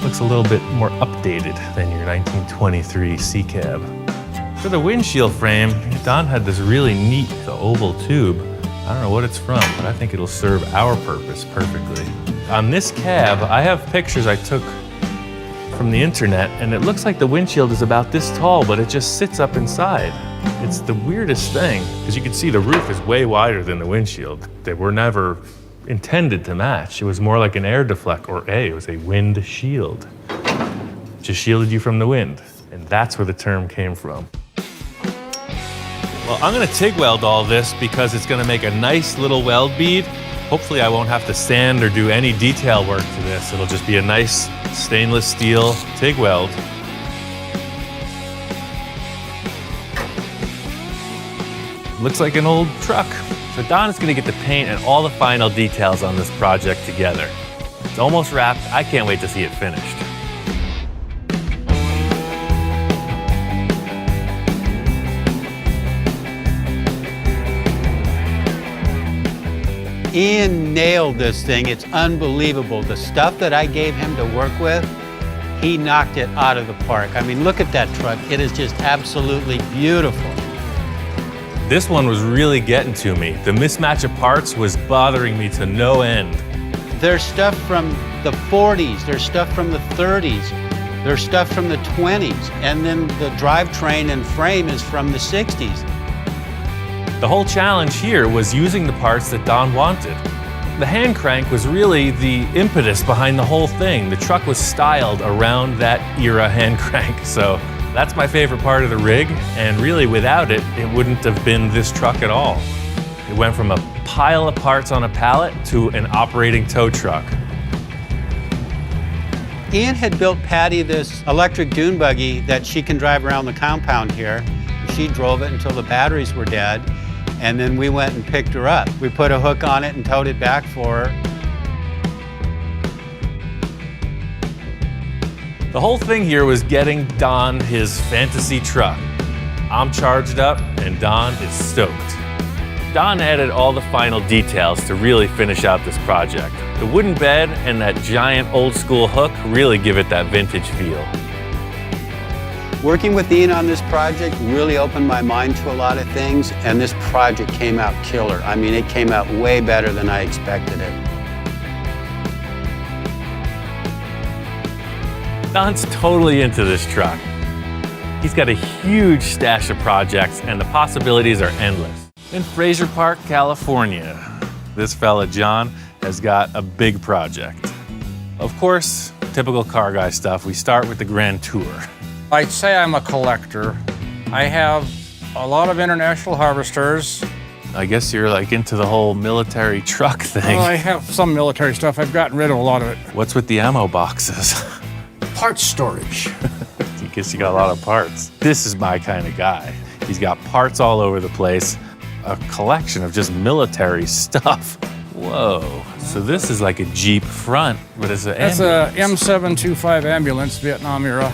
looks a little bit more updated than your 1923 C-Cab. For the windshield frame, Don had this really neat oval tube. I don't know what it's from, but I think it'll serve our purpose perfectly. On this cab, I have pictures I took from the internet, and it looks like the windshield is about this tall, but it just sits up inside. It's the weirdest thing, because you can see the roof is way wider than the windshield. They were never intended to match. It was more like an air deflect, or it was a wind shield. It just shielded you from the wind, and that's where the term came from. Well, I'm gonna TIG weld all this because it's gonna make a nice little weld bead. Hopefully I won't have to sand or do any detail work to this. It'll just be a nice stainless steel TIG weld. Looks like an old truck. So Don is gonna get the paint and all the final details on this project together. It's almost wrapped. I can't wait to see it finished. Ian nailed this thing. It's unbelievable. The stuff that I gave him to work with, he knocked it out of the park. I mean, look at that truck. It is just absolutely beautiful. This one was really getting to me. The mismatch of parts was bothering me to no end. There's stuff from the 40s, there's stuff from the 30s, there's stuff from the 20s, and then the drivetrain and frame is from the 60s. The whole challenge here was using the parts that Don wanted. The hand crank was really the impetus behind the whole thing. The truck was styled around that era hand crank, so that's my favorite part of the rig, and really without it, it wouldn't have been this truck at all. It went from a pile of parts on a pallet to an operating tow truck. Ian had built Patty this electric dune buggy that she can drive around the compound here. She drove it until the batteries were dead, and then we went and picked her up. We put a hook on it and towed it back for her. The whole thing here was getting Don his fantasy truck. I'm charged up and Don is stoked. Don added all the final details to really finish out this project. The wooden bed and that giant old school hook really give it that vintage feel. Working with Ian on this project really opened my mind to a lot of things, and this project came out killer. I mean, it came out way better than I expected it. Don's totally into this truck. He's got a huge stash of projects and the possibilities are endless. In Fraser Park, California, this fella John has got a big project. Of course, typical car guy stuff, we start with the Grand Tour. I'd say I'm a collector. I have a lot of international harvesters. I guess you're like into the whole military truck thing. Well, I have some military stuff. I've gotten rid of a lot of it. What's with the ammo boxes? Parts storage. I guess you got a lot of parts. This is my kind of guy. He's got parts all over the place, a collection of just military stuff. Whoa, so this is like a Jeep front, but it's an That's ambulance. a M725 ambulance, Vietnam era.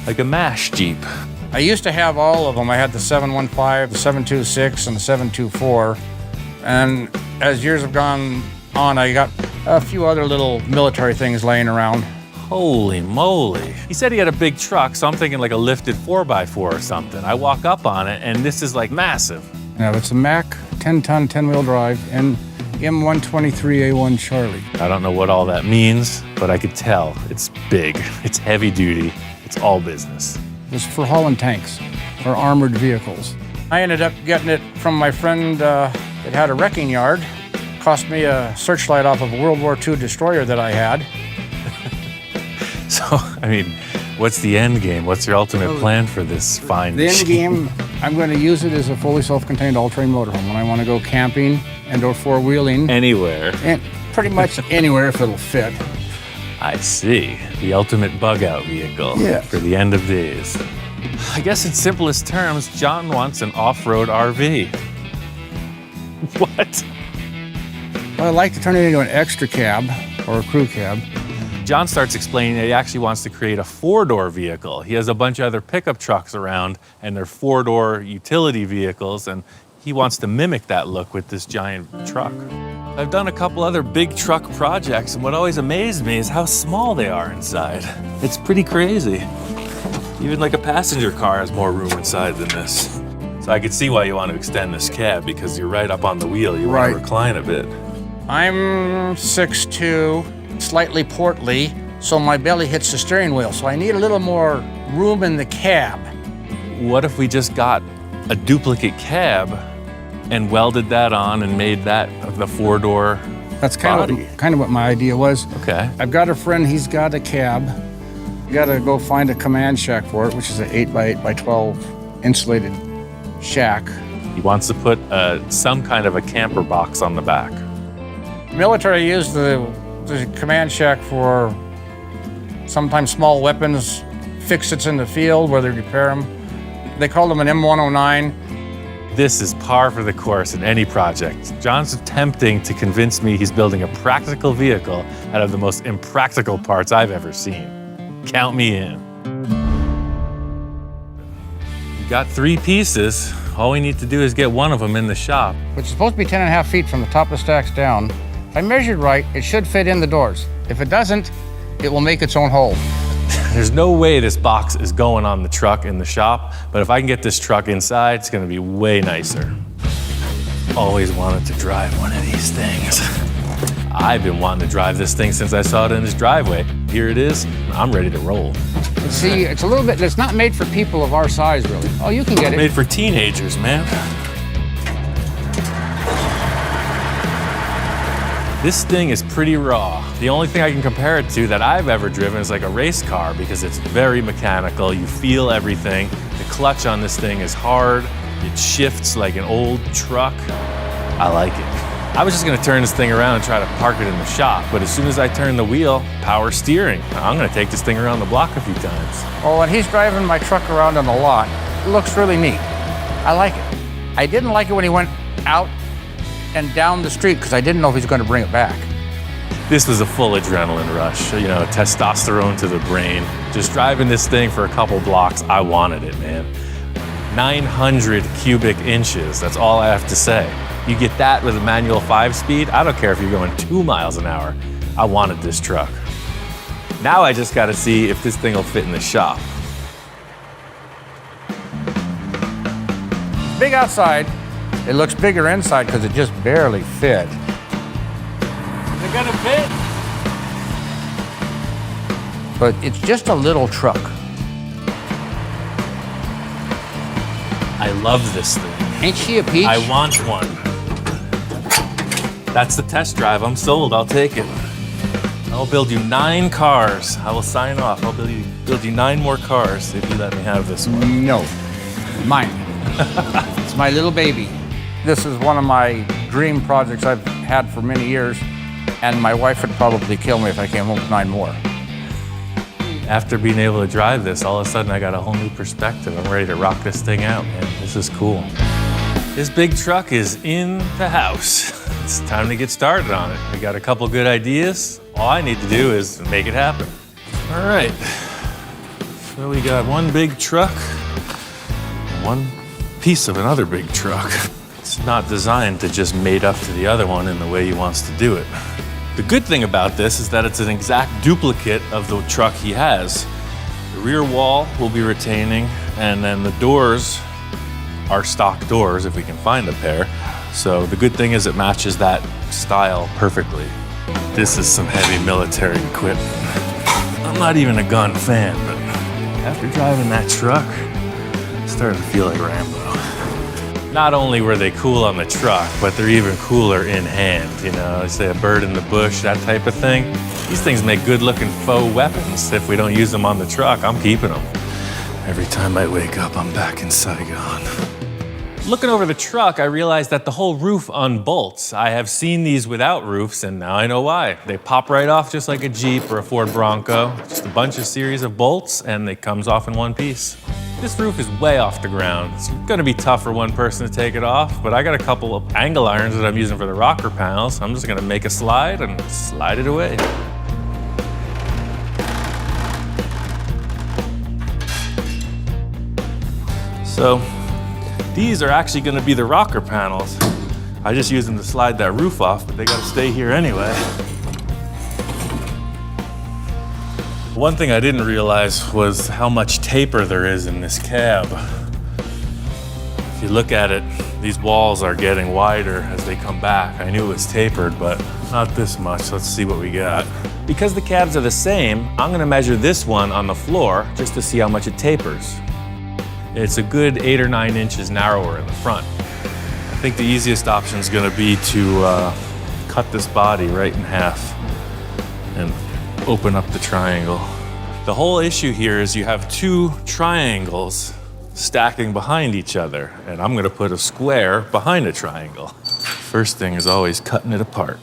Like a MASH Jeep. I used to have all of them. I had the 715, the 726, and the 724. And as years have gone on, I got a few other little military things laying around. Holy moly. He said he had a big truck, so I'm thinking like a lifted 4x4 or something. I walk up on it, and this is like massive. Now, it's a Mack 10-ton, 10-wheel drive, and M123A1 Charlie. I don't know what all that means, but I could tell it's big, it's heavy duty, it's all business. It was for hauling tanks, or armored vehicles. I ended up getting it from my friend that had a wrecking yard. Cost me a searchlight off of a World War II destroyer that I had. So, I mean, what's the end game? What's your ultimate plan for this fine The end machine? game, I'm going to use it as a fully self-contained all-terrain motorhome when I want to go camping and or four-wheeling. Anywhere. And pretty much anywhere if it'll fit. I see. The ultimate bug-out vehicle Yes. for the end of days. I guess in simplest terms, John wants an off-road RV. What? Well, I'd like to turn it into an extra cab or a crew cab. John starts explaining that he actually wants to create a four-door vehicle. He has a bunch of other pickup trucks around, and they're four-door utility vehicles, and he wants to mimic that look with this giant truck. I've done a couple other big truck projects, and what always amazed me is how small they are inside. It's pretty crazy. Even like a passenger car has more room inside than this. So I could see why you want to extend this cab, because you're right up on the wheel. You want to recline a bit. I'm 6'2", slightly portly, so my belly hits the steering wheel. So I need a little more room in the cab. What if we just got a duplicate cab and welded that on and made that the four-door That's body? kind of what my idea was. Okay. I've got a friend, he's got a cab. Got to go find a command shack for it, which is an 8x8x12 insulated shack. He wants to put some kind of a camper box on the back. Military used the command shack for sometimes small weapons, fix-its in the field where they repair them. They call them an M109. This is par for the course in any project. John's attempting to convince me he's building a practical vehicle out of the most impractical parts I've ever seen. Count me in. We've got 3 pieces. All we need to do is get one of them in the shop. Which is supposed to be 10.5 feet from the top of the stacks down. If I measured right, it should fit in the doors. If it doesn't, it will make its own hole. There's no way this box is going on the truck in the shop, but if I can get this truck inside, it's gonna be way nicer. Always wanted to drive one of these things. I've been wanting to drive this thing since I saw it in his driveway. Here it is, I'm ready to roll. See, it's a little bit, it's not made for people of our size, really. Oh, you can get it. Made for teenagers, man. This thing is pretty raw. The only thing I can compare it to that I've ever driven is like a race car because it's very mechanical. You feel everything. The clutch on this thing is hard. It shifts like an old truck. I like it. I was just gonna turn this thing around and try to park it in the shop, but as soon as I turn the wheel, power steering. I'm gonna take this thing around the block a few times. Oh, and he's driving my truck around on the lot. It looks really neat. I like it. I didn't like it when he went out and down the street because I didn't know if he was going to bring it back. This was a full adrenaline rush, you know, testosterone to the brain. Just driving this thing for a couple blocks, I wanted it, man. 900 cubic inches, that's all I have to say. You get that with a manual 5-speed, I don't care if you're going 2 miles an hour. I wanted this truck. Now I just gotta see if this thing will fit in the shop. Big outside. It looks bigger inside because it just barely fit. Is it gonna fit? But it's just a little truck. I love this thing. Ain't she a peach? I want one. That's the test drive. I'm sold. I'll take it. I'll build you 9 cars. I will sign off. I'll build you 9 more cars if you let me have this one. No, mine. It's my little baby. This is one of my dream projects I've had for many years, and my wife would probably kill me if I came home with 9 more. After being able to drive this, all of a sudden I got a whole new perspective. I'm ready to rock this thing out, man. This is cool. This big truck is in the house. It's time to get started on it. We got a couple good ideas. All I need to do is make it happen. All right. So we got one big truck, and one piece of another big truck. It's not designed to just mate up to the other one in the way he wants to do it. The good thing about this is that it's an exact duplicate of the truck he has. The rear wall will be retaining, and then the doors are stock doors if we can find a pair. So the good thing is it matches that style perfectly. This is some heavy military equipment. I'm not even a gun fan, but after driving that truck, I'm starting to feel like Rambo. Not only were they cool on the truck, but they're even cooler in hand. You know, they say a bird in the bush, that type of thing. These things make good-looking faux weapons. If we don't use them on the truck, I'm keeping them. Every time I wake up, I'm back in Saigon. Looking over the truck, I realized that the whole roof unbolts. I have seen these without roofs, and now I know why. They pop right off just like a Jeep or a Ford Bronco. Just a bunch of series of bolts, and it comes off in one piece. This roof is way off the ground. It's gonna be tough for one person to take it off, but I got a couple of angle irons that I'm using for the rocker panels. I'm just gonna make a slide and slide it away. So, these are actually gonna be the rocker panels. I just use them to slide that roof off, but they gotta stay here anyway. One thing I didn't realize was how much taper there is in this cab. If you look at it, these walls are getting wider as they come back. I knew it was tapered, but not this much. Let's see what we got. Because the cabs are the same, I'm gonna measure this one on the floor just to see how much it tapers. It's a good 8 or 9 inches narrower in the front. I think the easiest option is gonna be to cut this body right in half and open up the triangle. The whole issue here is you have 2 triangles stacking behind each other, and I'm gonna put a square behind a triangle. First thing is always cutting it apart.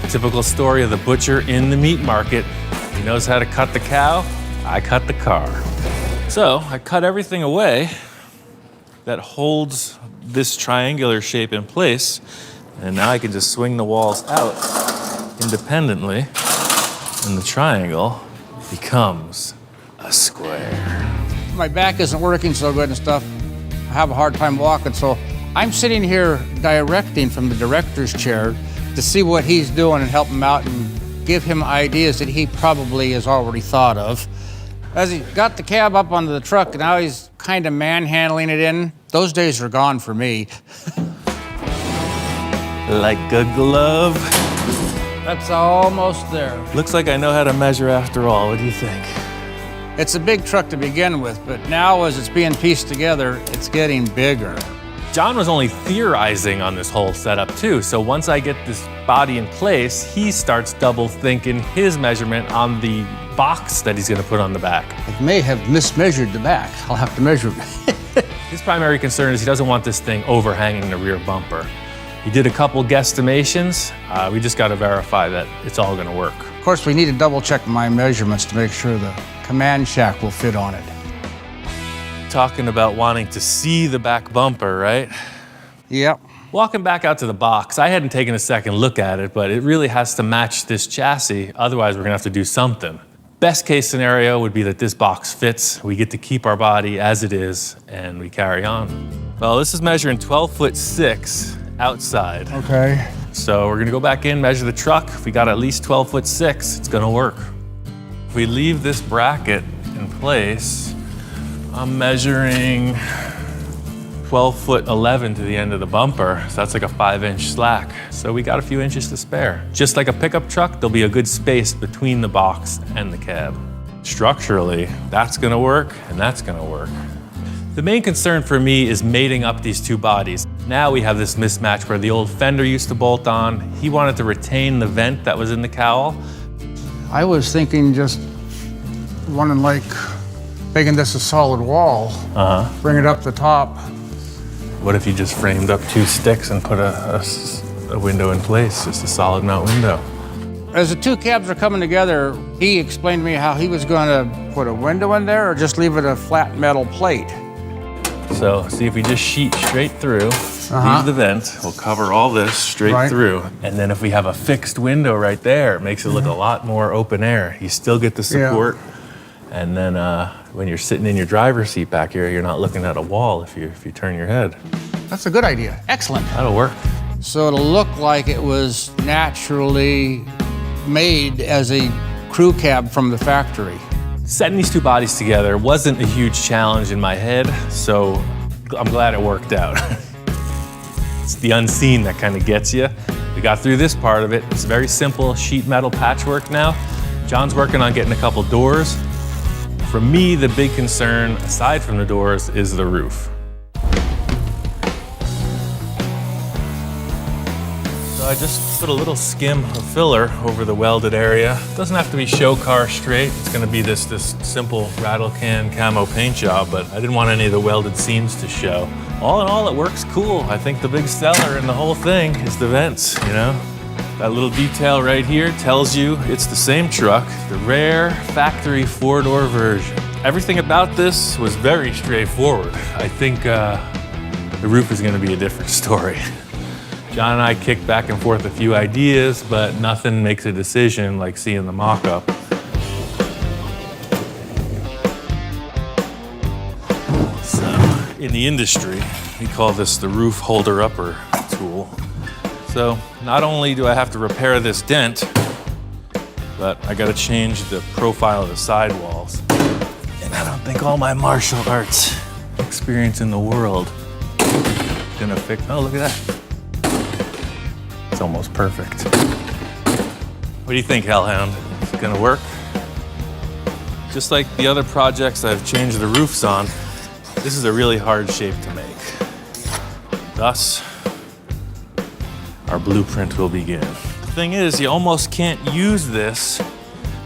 Typical story of the butcher in the meat market. He knows how to cut the cow, I cut the car. So I cut everything away that holds this triangular shape in place, and now I can just swing the walls out independently, and the triangle becomes a square. My back isn't working so good and stuff. I have a hard time walking, so I'm sitting here directing from the director's chair to see what he's doing and help him out and give him ideas that he probably has already thought of. As he got the cab up onto the truck, now he's kind of manhandling it in. Those days are gone for me. Like a glove. That's almost there. Looks like I know how to measure after all. What do you think? It's a big truck to begin with, but now as it's being pieced together, it's getting bigger. John was only theorizing on this whole setup too, so once I get this body in place, he starts double thinking his measurement on the box that he's gonna put on the back. I may have mismeasured the back. I'll have to measure it. His primary concern is he doesn't want this thing overhanging the rear bumper. He did a couple guesstimations. We just got to verify that it's all going to work. Of course, we need to double check my measurements to make sure the command shack will fit on it. Talking about wanting to see the back bumper, right? Yep. Walking back out to the box, I hadn't taken a second look at it, but it really has to match this chassis. Otherwise, we're gonna have to do something. Best case scenario would be that this box fits. We get to keep our body as it is, and we carry on. Well, this is measuring 12'6" outside. Okay. So we're gonna go back in, measure the truck. If we got at least 12'6", it's gonna work. If we leave this bracket in place, I'm measuring 12'11" to the end of the bumper, so that's like a 5-inch slack. So we got a few inches to spare. Just like a pickup truck, there'll be a good space between the box and the cab. Structurally, that's gonna work and that's gonna work. The main concern for me is mating up these two bodies. Now we have this mismatch where the old fender used to bolt on. He wanted to retain the vent that was in the cowl. I was thinking just running like making this a solid wall. Bring it up the top. What if you just framed up 2 sticks and put a window in place, just a solid mount window? As the two cabs are coming together, he explained to me how he was going to put a window in there or just leave it a flat metal plate. So see if we just sheet straight through, leave the vent, we'll cover all this straight through. And then if we have a fixed window right there, it makes it look a lot more open air. You still get the support. And then when you're sitting in your driver's seat back here, you're not looking at a wall if you turn your head. That's a good idea. Excellent. That'll work. So it'll look like it was naturally made as a crew cab from the factory. Setting these two bodies together wasn't a huge challenge in my head, so I'm glad it worked out. It's the unseen that kind of gets you. We got through this part of it. It's very simple sheet metal patchwork now. John's working on getting a couple doors. For me, the big concern, aside from the doors, is the roof. So I just put a little skim of filler over the welded area. It doesn't have to be show car straight. It's gonna be this simple rattle can camo paint job, but I didn't want any of the welded seams to show. All in all, it works cool. I think the big seller in the whole thing is the vents, you know? That little detail right here tells you it's the same truck, the rare factory 4-door version. Everything about this was very straightforward. I think the roof is gonna be a different story. John and I kicked back and forth a few ideas, but nothing makes a decision like seeing the mock-up. So, in the industry, we call this the roof holder-upper tool. So not only do I have to repair this dent, but I gotta change the profile of the sidewalls. And I don't think all my martial arts experience in the world is gonna fix, oh, look at that. It's almost perfect. What do you think, Hellhound? Is it gonna work? Just like the other projects I've changed the roofs on, this is a really hard shape to make. Thus, our blueprint will begin. The thing is, you almost can't use this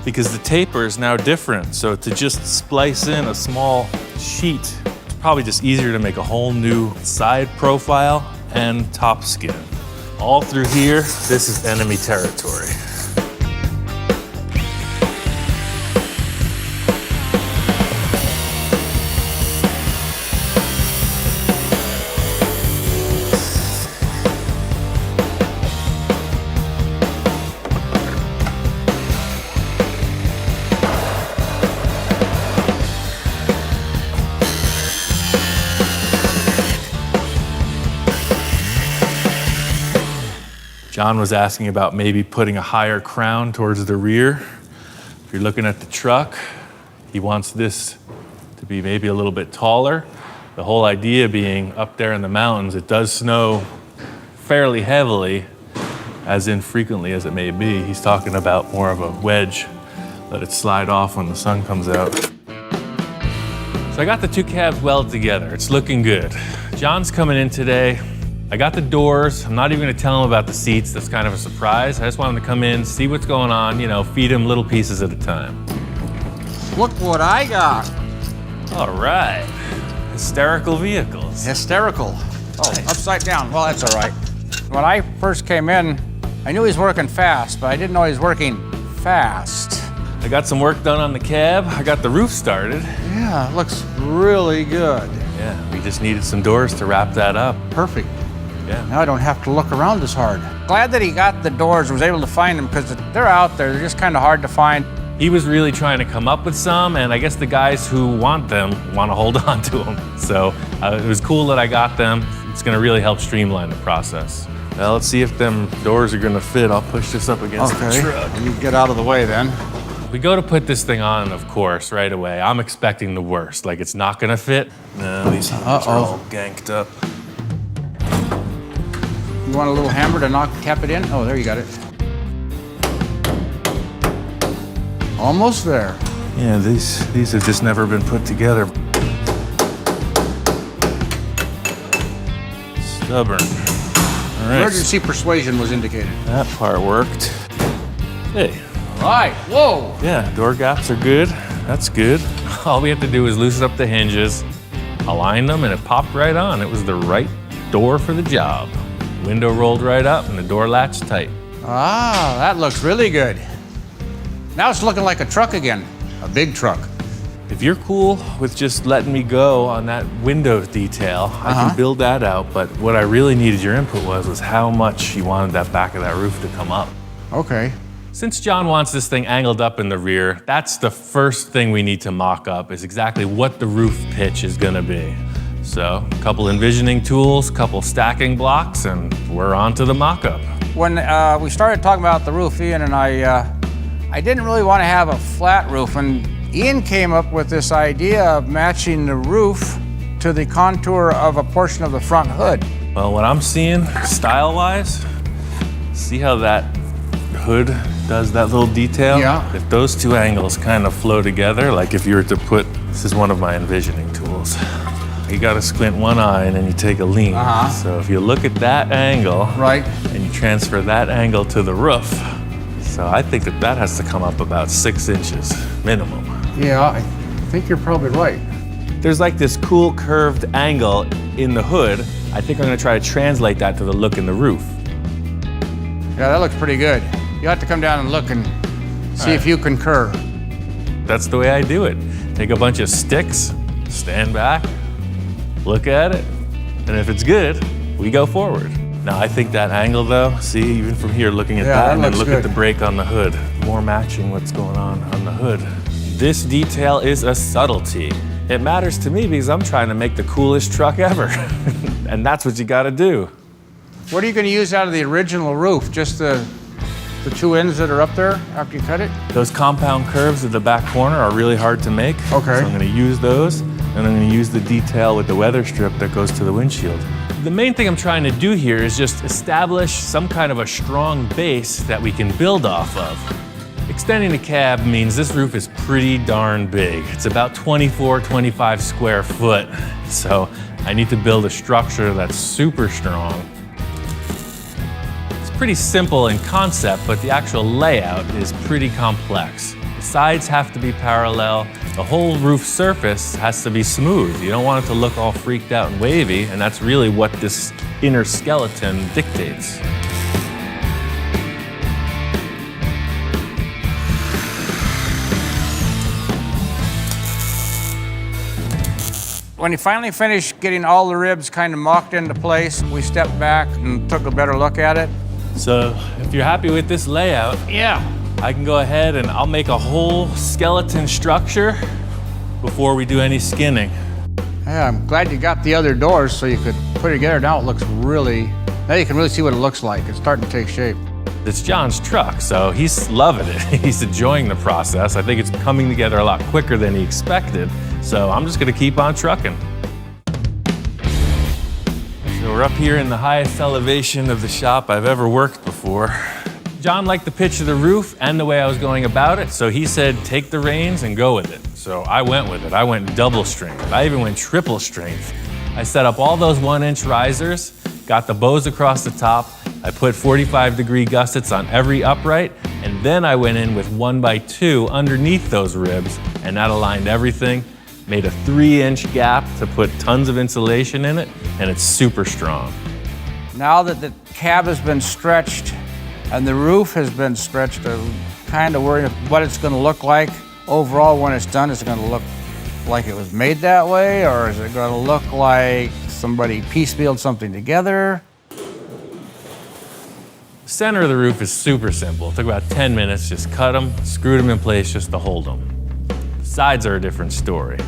because the taper is now different. So to just splice in a small sheet, it's probably just easier to make a whole new side profile and top skin. All through here, this is enemy territory. John was asking about maybe putting a higher crown towards the rear. If you're looking at the truck, he wants this to be maybe a little bit taller. The whole idea being up there in the mountains, it does snow fairly heavily, as infrequently as it may be. He's talking about more of a wedge, let it slide off when the sun comes out. So I got the two cabs welded together. It's looking good. John's coming in today. I got the doors. I'm not even gonna tell him about the seats. That's kind of a surprise. I just want him to come in, see what's going on, you know, feed him little pieces at a time. Look what I got. All right. Hysterical vehicles. Hysterical. Oh, upside down. Well, that's all right. When I first came in, I knew he was working fast, but I didn't know he was working fast. I got some work done on the cab. I got the roof started. Yeah, it looks really good. Yeah, we just needed some doors to wrap that up. Perfect. Yeah. Now I don't have to look around as hard. Glad that he got the doors, was able to find them, because they're out there. They're just kind of hard to find. He was really trying to come up with some, and I guess the guys who want them want to hold on to them. So it was cool that I got them. It's going to really help streamline the process. Well, let's see if them doors are going to fit. I'll push this up against the truck. You get out of the way then. We go to put this thing on, of course, right away. I'm expecting the worst, like it's not going to fit. No, these hinges are all ganked up. You want a little hammer to tap it in? Oh, there you got it. Almost there. Yeah, these have just never been put together. Stubborn. All right. Emergency persuasion was indicated. That part worked. Hey. All right, whoa. Yeah, door gaps are good. That's good. All we have to do is loosen up the hinges, align them, and it popped right on. It was the right door for the job. Window rolled right up and the door latched tight. Ah, that looks really good. Now it's looking like a truck again, a big truck. If you're cool with just letting me go on that window detail, I can build that out, but what I really needed your input was how much you wanted that back of that roof to come up. Okay. Since John wants this thing angled up in the rear, that's the first thing we need to mock up, is exactly what the roof pitch is gonna be. So, a couple envisioning tools, couple stacking blocks, and we're on to the mock-up. When we started talking about the roof, Ian and I didn't really want to have a flat roof, and Ian came up with this idea of matching the roof to the contour of a portion of the front hood. Well, what I'm seeing, style-wise, see how that hood does that little detail? Yeah. If those two angles kind of flow together, like if you were to put, this is one of my envisioning tools. You gotta squint one eye and then you take a lean. So if you look at that angle, right, and you transfer that angle to the roof, so I think that has to come up about 6 inches minimum. Yeah, I think you're probably right. There's like this cool curved angle in the hood. I think I'm gonna try to translate that to the look in the roof. Yeah, that looks pretty good. You have to come down and look and see if you concur. That's the way I do it. Take a bunch of sticks, stand back, look at it, and if it's good, we go forward. Now I think that angle though, see, even from here looking at that and then look at the brake on the hood, more matching what's going on the hood. This detail is a subtlety. It matters to me because I'm trying to make the coolest truck ever. And that's what you gotta do. What are you gonna use out of the original roof? Just the two ends that are up there after you cut it? Those compound curves at the back corner are really hard to make. Okay. So I'm gonna use those, and I'm gonna use the detail with the weather strip that goes to the windshield. The main thing I'm trying to do here is just establish some kind of a strong base that we can build off of. Extending the cab means this roof is pretty darn big. It's about 24, 25 square foot. So I need to build a structure that's super strong. It's pretty simple in concept, but the actual layout is pretty complex. The sides have to be parallel. The whole roof surface has to be smooth. You don't want it to look all freaked out and wavy, and that's really what this inner skeleton dictates. When you finally finished getting all the ribs kind of mocked into place, we stepped back and took a better look at it. So if you're happy with this layout, Yeah. I can go ahead and I'll make a whole skeleton structure before we do any skinning. Yeah, I'm glad you got the other doors so you could put it together. Now it looks really, now you can really see what it looks like. It's starting to take shape. It's John's truck, so he's loving it. He's enjoying the process. I think it's coming together a lot quicker than he expected. So I'm just gonna keep on trucking. So we're up here in the highest elevation of the shop I've ever worked before. John liked the pitch of the roof and the way I was going about it, so he said, take the reins and go with it. So I went with it. I went double strength. I even went triple strength. I set up all those 1-inch risers, got the bows across the top. I put 45-degree gussets on every upright, and then I went in with 1x2 underneath those ribs, and that aligned everything. Made a 3-inch gap to put tons of insulation in it, and it's super strong. Now that the cab has been stretched and the roof has been stretched, I'm kind of worried what it's going to look like overall when it's done. Is it going to look like it was made that way, or is it going to look like somebody piecemealed something together? The center of the roof is super simple. It took about 10 minutes, just cut them, screwed them in place just to hold them. The sides are a different story.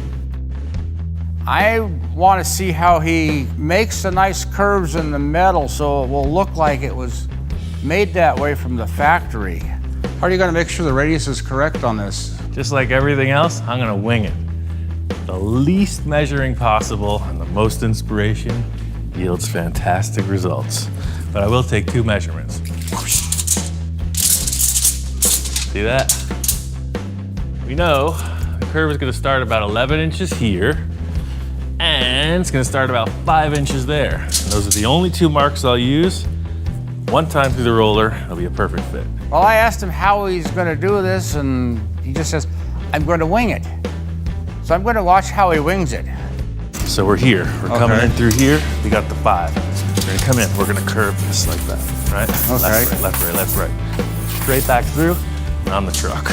I want to see how he makes the nice curves in the metal so it will look like it was made that way from the factory. How are you going to make sure the radius is correct on this? Just like everything else, I'm gonna wing it. The least measuring possible and the most inspiration yields fantastic results. But I will take 2 measurements. See that? We know the curve is gonna start about 11 inches here, and it's gonna start about 5 inches there. And those are the only 2 marks I'll use. One time through the roller, it'll be a perfect fit. Well, I asked him how he's going to do this, and he just says, I'm going to wing it. So I'm going to watch how he wings it. So we're here. We're coming in through here. We got the 5. We're gonna come in. We're gonna curve this like that, right? Okay. Left, right, left, right. Straight back through, and on the truck.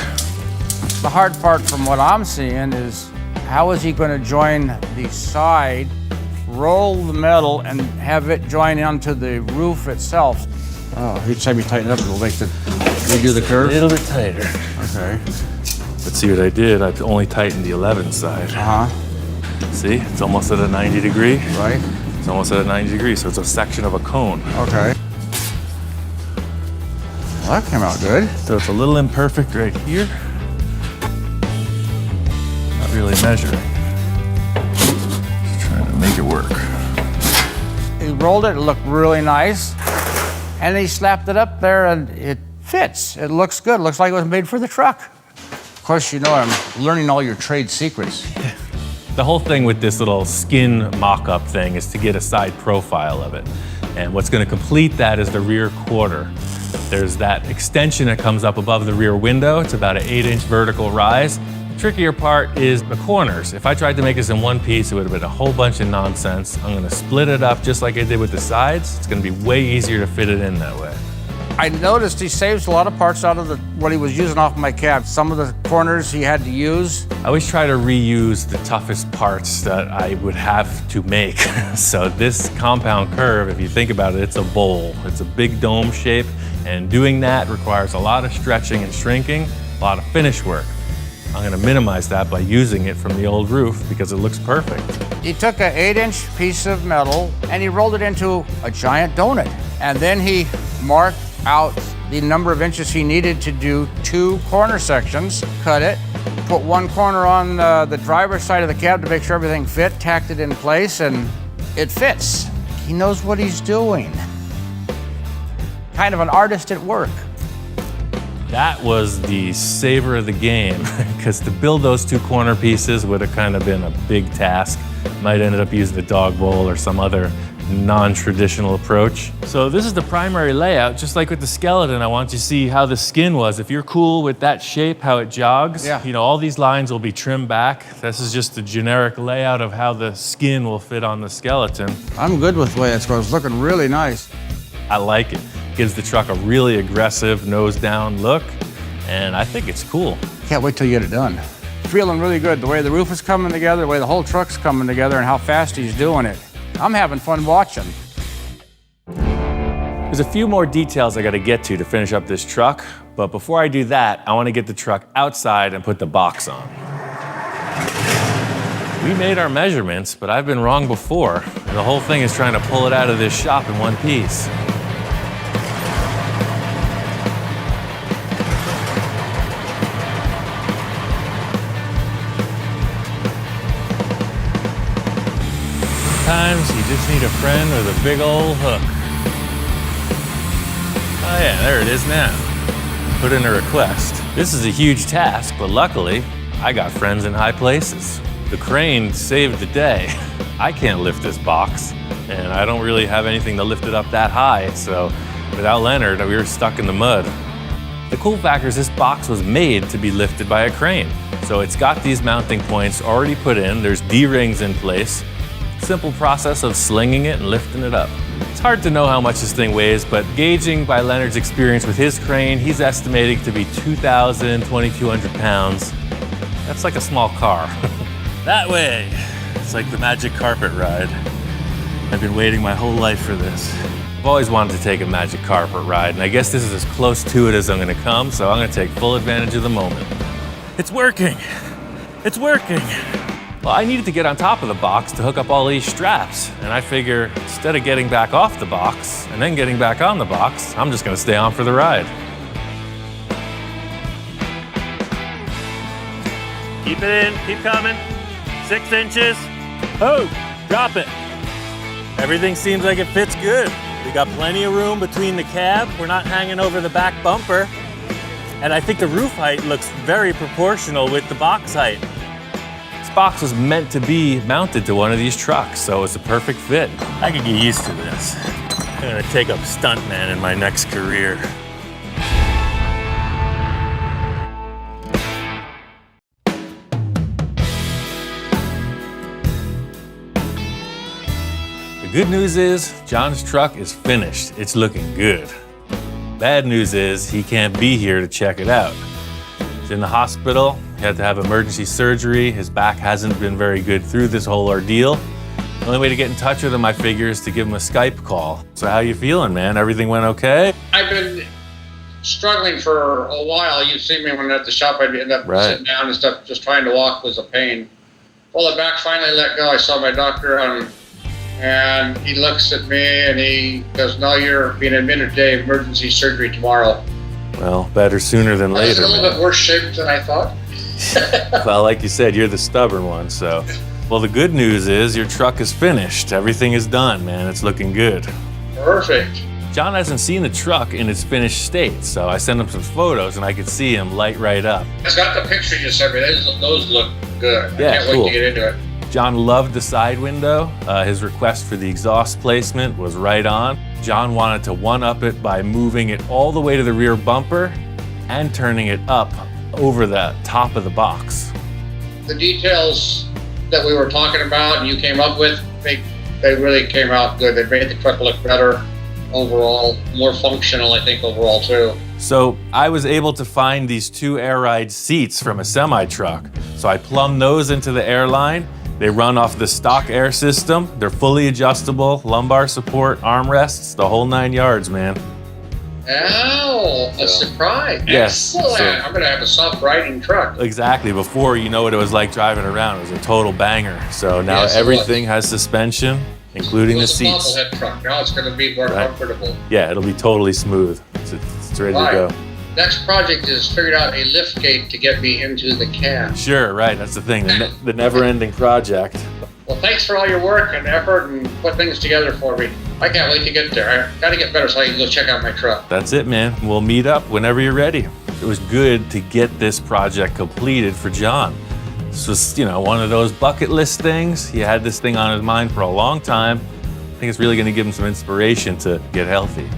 The hard part from what I'm seeing is how is he going to join the side, roll the metal, and have it join onto the roof itself? Oh, each time you tighten it up, it'll make the redo the curve? A little bit tighter. Okay. Let's see what I did. I've only tightened the 11 side. See, it's almost at a 90 degree. Right. It's almost at a 90 degree, so it's a section of a cone. Okay. Well, that came out good. So it's a little imperfect right here. Not really measuring. Just trying to make it work. He rolled it looked really nice. And he slapped it up there and it fits. It looks good. It looks like it was made for the truck. Of course, you know I'm learning all your trade secrets. The whole thing with this little skin mock-up thing is to get a side profile of it. And what's gonna complete that is the rear quarter. There's that extension that comes up above the rear window. It's about an 8-inch vertical rise. The trickier part is the corners. If I tried to make this in one piece, it would have been a whole bunch of nonsense. I'm gonna split it up just like I did with the sides. It's gonna be way easier to fit it in that way. I noticed he saves a lot of parts out of what he was using off my cab. Some of the corners he had to use. I always try to reuse the toughest parts that I would have to make. So this compound curve, if you think about it, it's a bowl. It's a big dome shape, and doing that requires a lot of stretching and shrinking, a lot of finish work. I'm gonna minimize that by using it from the old roof because it looks perfect. He took an 8-inch piece of metal and he rolled it into a giant donut. And then he marked out the number of inches he needed to do 2 corner sections, cut it, put one corner on the driver's side of the cab to make sure everything fit, tacked it in place, and it fits. He knows what he's doing. Kind of an artist at work. That was the savor of the game, because to build those 2 corner pieces would have kind of been a big task. Might ended up using a dog bowl or some other non-traditional approach. So this is the primary layout. Just like with the skeleton, I want you to see how the skin was. If you're cool with that shape, how it jogs, you know, all these lines will be trimmed back. This is just the generic layout of how the skin will fit on the skeleton. I'm good with the way it's going. It's looking really nice. I like it. Gives the truck a really aggressive nose down look, and I think it's cool. Can't wait till you get it done. Feeling really good. The way the roof is coming together, the way the whole truck's coming together, and how fast he's doing it. I'm having fun watching. There's a few more details I gotta get to finish up this truck, but before I do that, I wanna get the truck outside and put the box on. We made our measurements, but I've been wrong before. The whole thing is trying to pull it out of this shop in one piece. Sometimes you just need a friend with a big old hook. Oh yeah, there it is now. Put in a request. This is a huge task, but luckily, I got friends in high places. The crane saved the day. I can't lift this box, and I don't really have anything to lift it up that high, so without Leonard, we were stuck in the mud. The cool factor is this box was made to be lifted by a crane. So it's got these mounting points already put in, there's D-rings in place. Simple process of slinging it and lifting it up. It's hard to know how much this thing weighs, but gauging by Leonard's experience with his crane, he's estimating to be 2,000, 2,200 pounds. That's like a small car. That way, it's like the magic carpet ride. I've been waiting my whole life for this. I've always wanted to take a magic carpet ride, and I guess this is as close to it as I'm gonna come, so I'm gonna take full advantage of the moment. It's working! It's working! Well, I needed to get on top of the box to hook up all these straps, and I figure instead of getting back off the box and then getting back on the box, I'm just gonna stay on for the ride. Keep it in, keep coming. 6 inches. Oh, drop it. Everything seems like it fits good. We got plenty of room between the cab. We're not hanging over the back bumper. And I think the roof height looks very proportional with the box height. This box was meant to be mounted to one of these trucks, so it's a perfect fit. I could get used to this. I'm gonna take up stuntman in my next career. The good news is John's truck is finished. It's looking good. Bad news is he can't be here to check it out. He's in the hospital. He had to have emergency surgery. His back hasn't been very good through this whole ordeal. The only way to get in touch with him, I figure, is to give him a Skype call. So how you feeling, man? Everything went okay? I've been struggling for a while. You've seen me when at the shop, I'd end up sitting down and stuff. Just trying to walk was a pain. Well, the back finally let go. I saw my doctor and he looks at me and he goes, "No, you're being admitted to emergency surgery tomorrow." Well, better sooner than later. It's a little bit worse shape than I thought. Well, like you said, you're the stubborn one, so. Well, the good news is your truck is finished. Everything is done, man. It's looking good. Perfect. John hasn't seen the truck in its finished state, so I sent him some photos and I could see him light right up. It's got the picture you sent me. Those look good. Yeah, I can't wait to get into it. John loved the side window. His request for the exhaust placement was right on. John wanted to one-up it by moving it all the way to the rear bumper and turning it up over the top of the box. The details that we were talking about and you came up with, they really came out good. They made the truck look better overall, more functional, I think, overall too. So I was able to find these 2 air ride seats from a semi-truck. So I plumbed those into the airline. They run off the stock air system. They're fully adjustable, lumbar support, armrests, the whole 9 yards, man. Oh, a surprise. Yes. Excellent. I'm going to have a soft riding truck. Exactly. Before, you know what it was like driving around. It was a total banger. So now everything has suspension, including the seats. It was a bobblehead truck. Now it's going to be more comfortable. Yeah, it'll be totally smooth. It's ready to go. Next project is figured out a lift gate to get me into the cab. Sure, right. That's the thing. The never-ending project. Well, thanks for all your work and effort and put things together for me. I can't wait to get there. I got to get better so I can go check out my truck. That's it, man. We'll meet up whenever you're ready. It was good to get this project completed for John. This was, one of those bucket list things. He had this thing on his mind for a long time. I think it's really going to give him some inspiration to get healthy.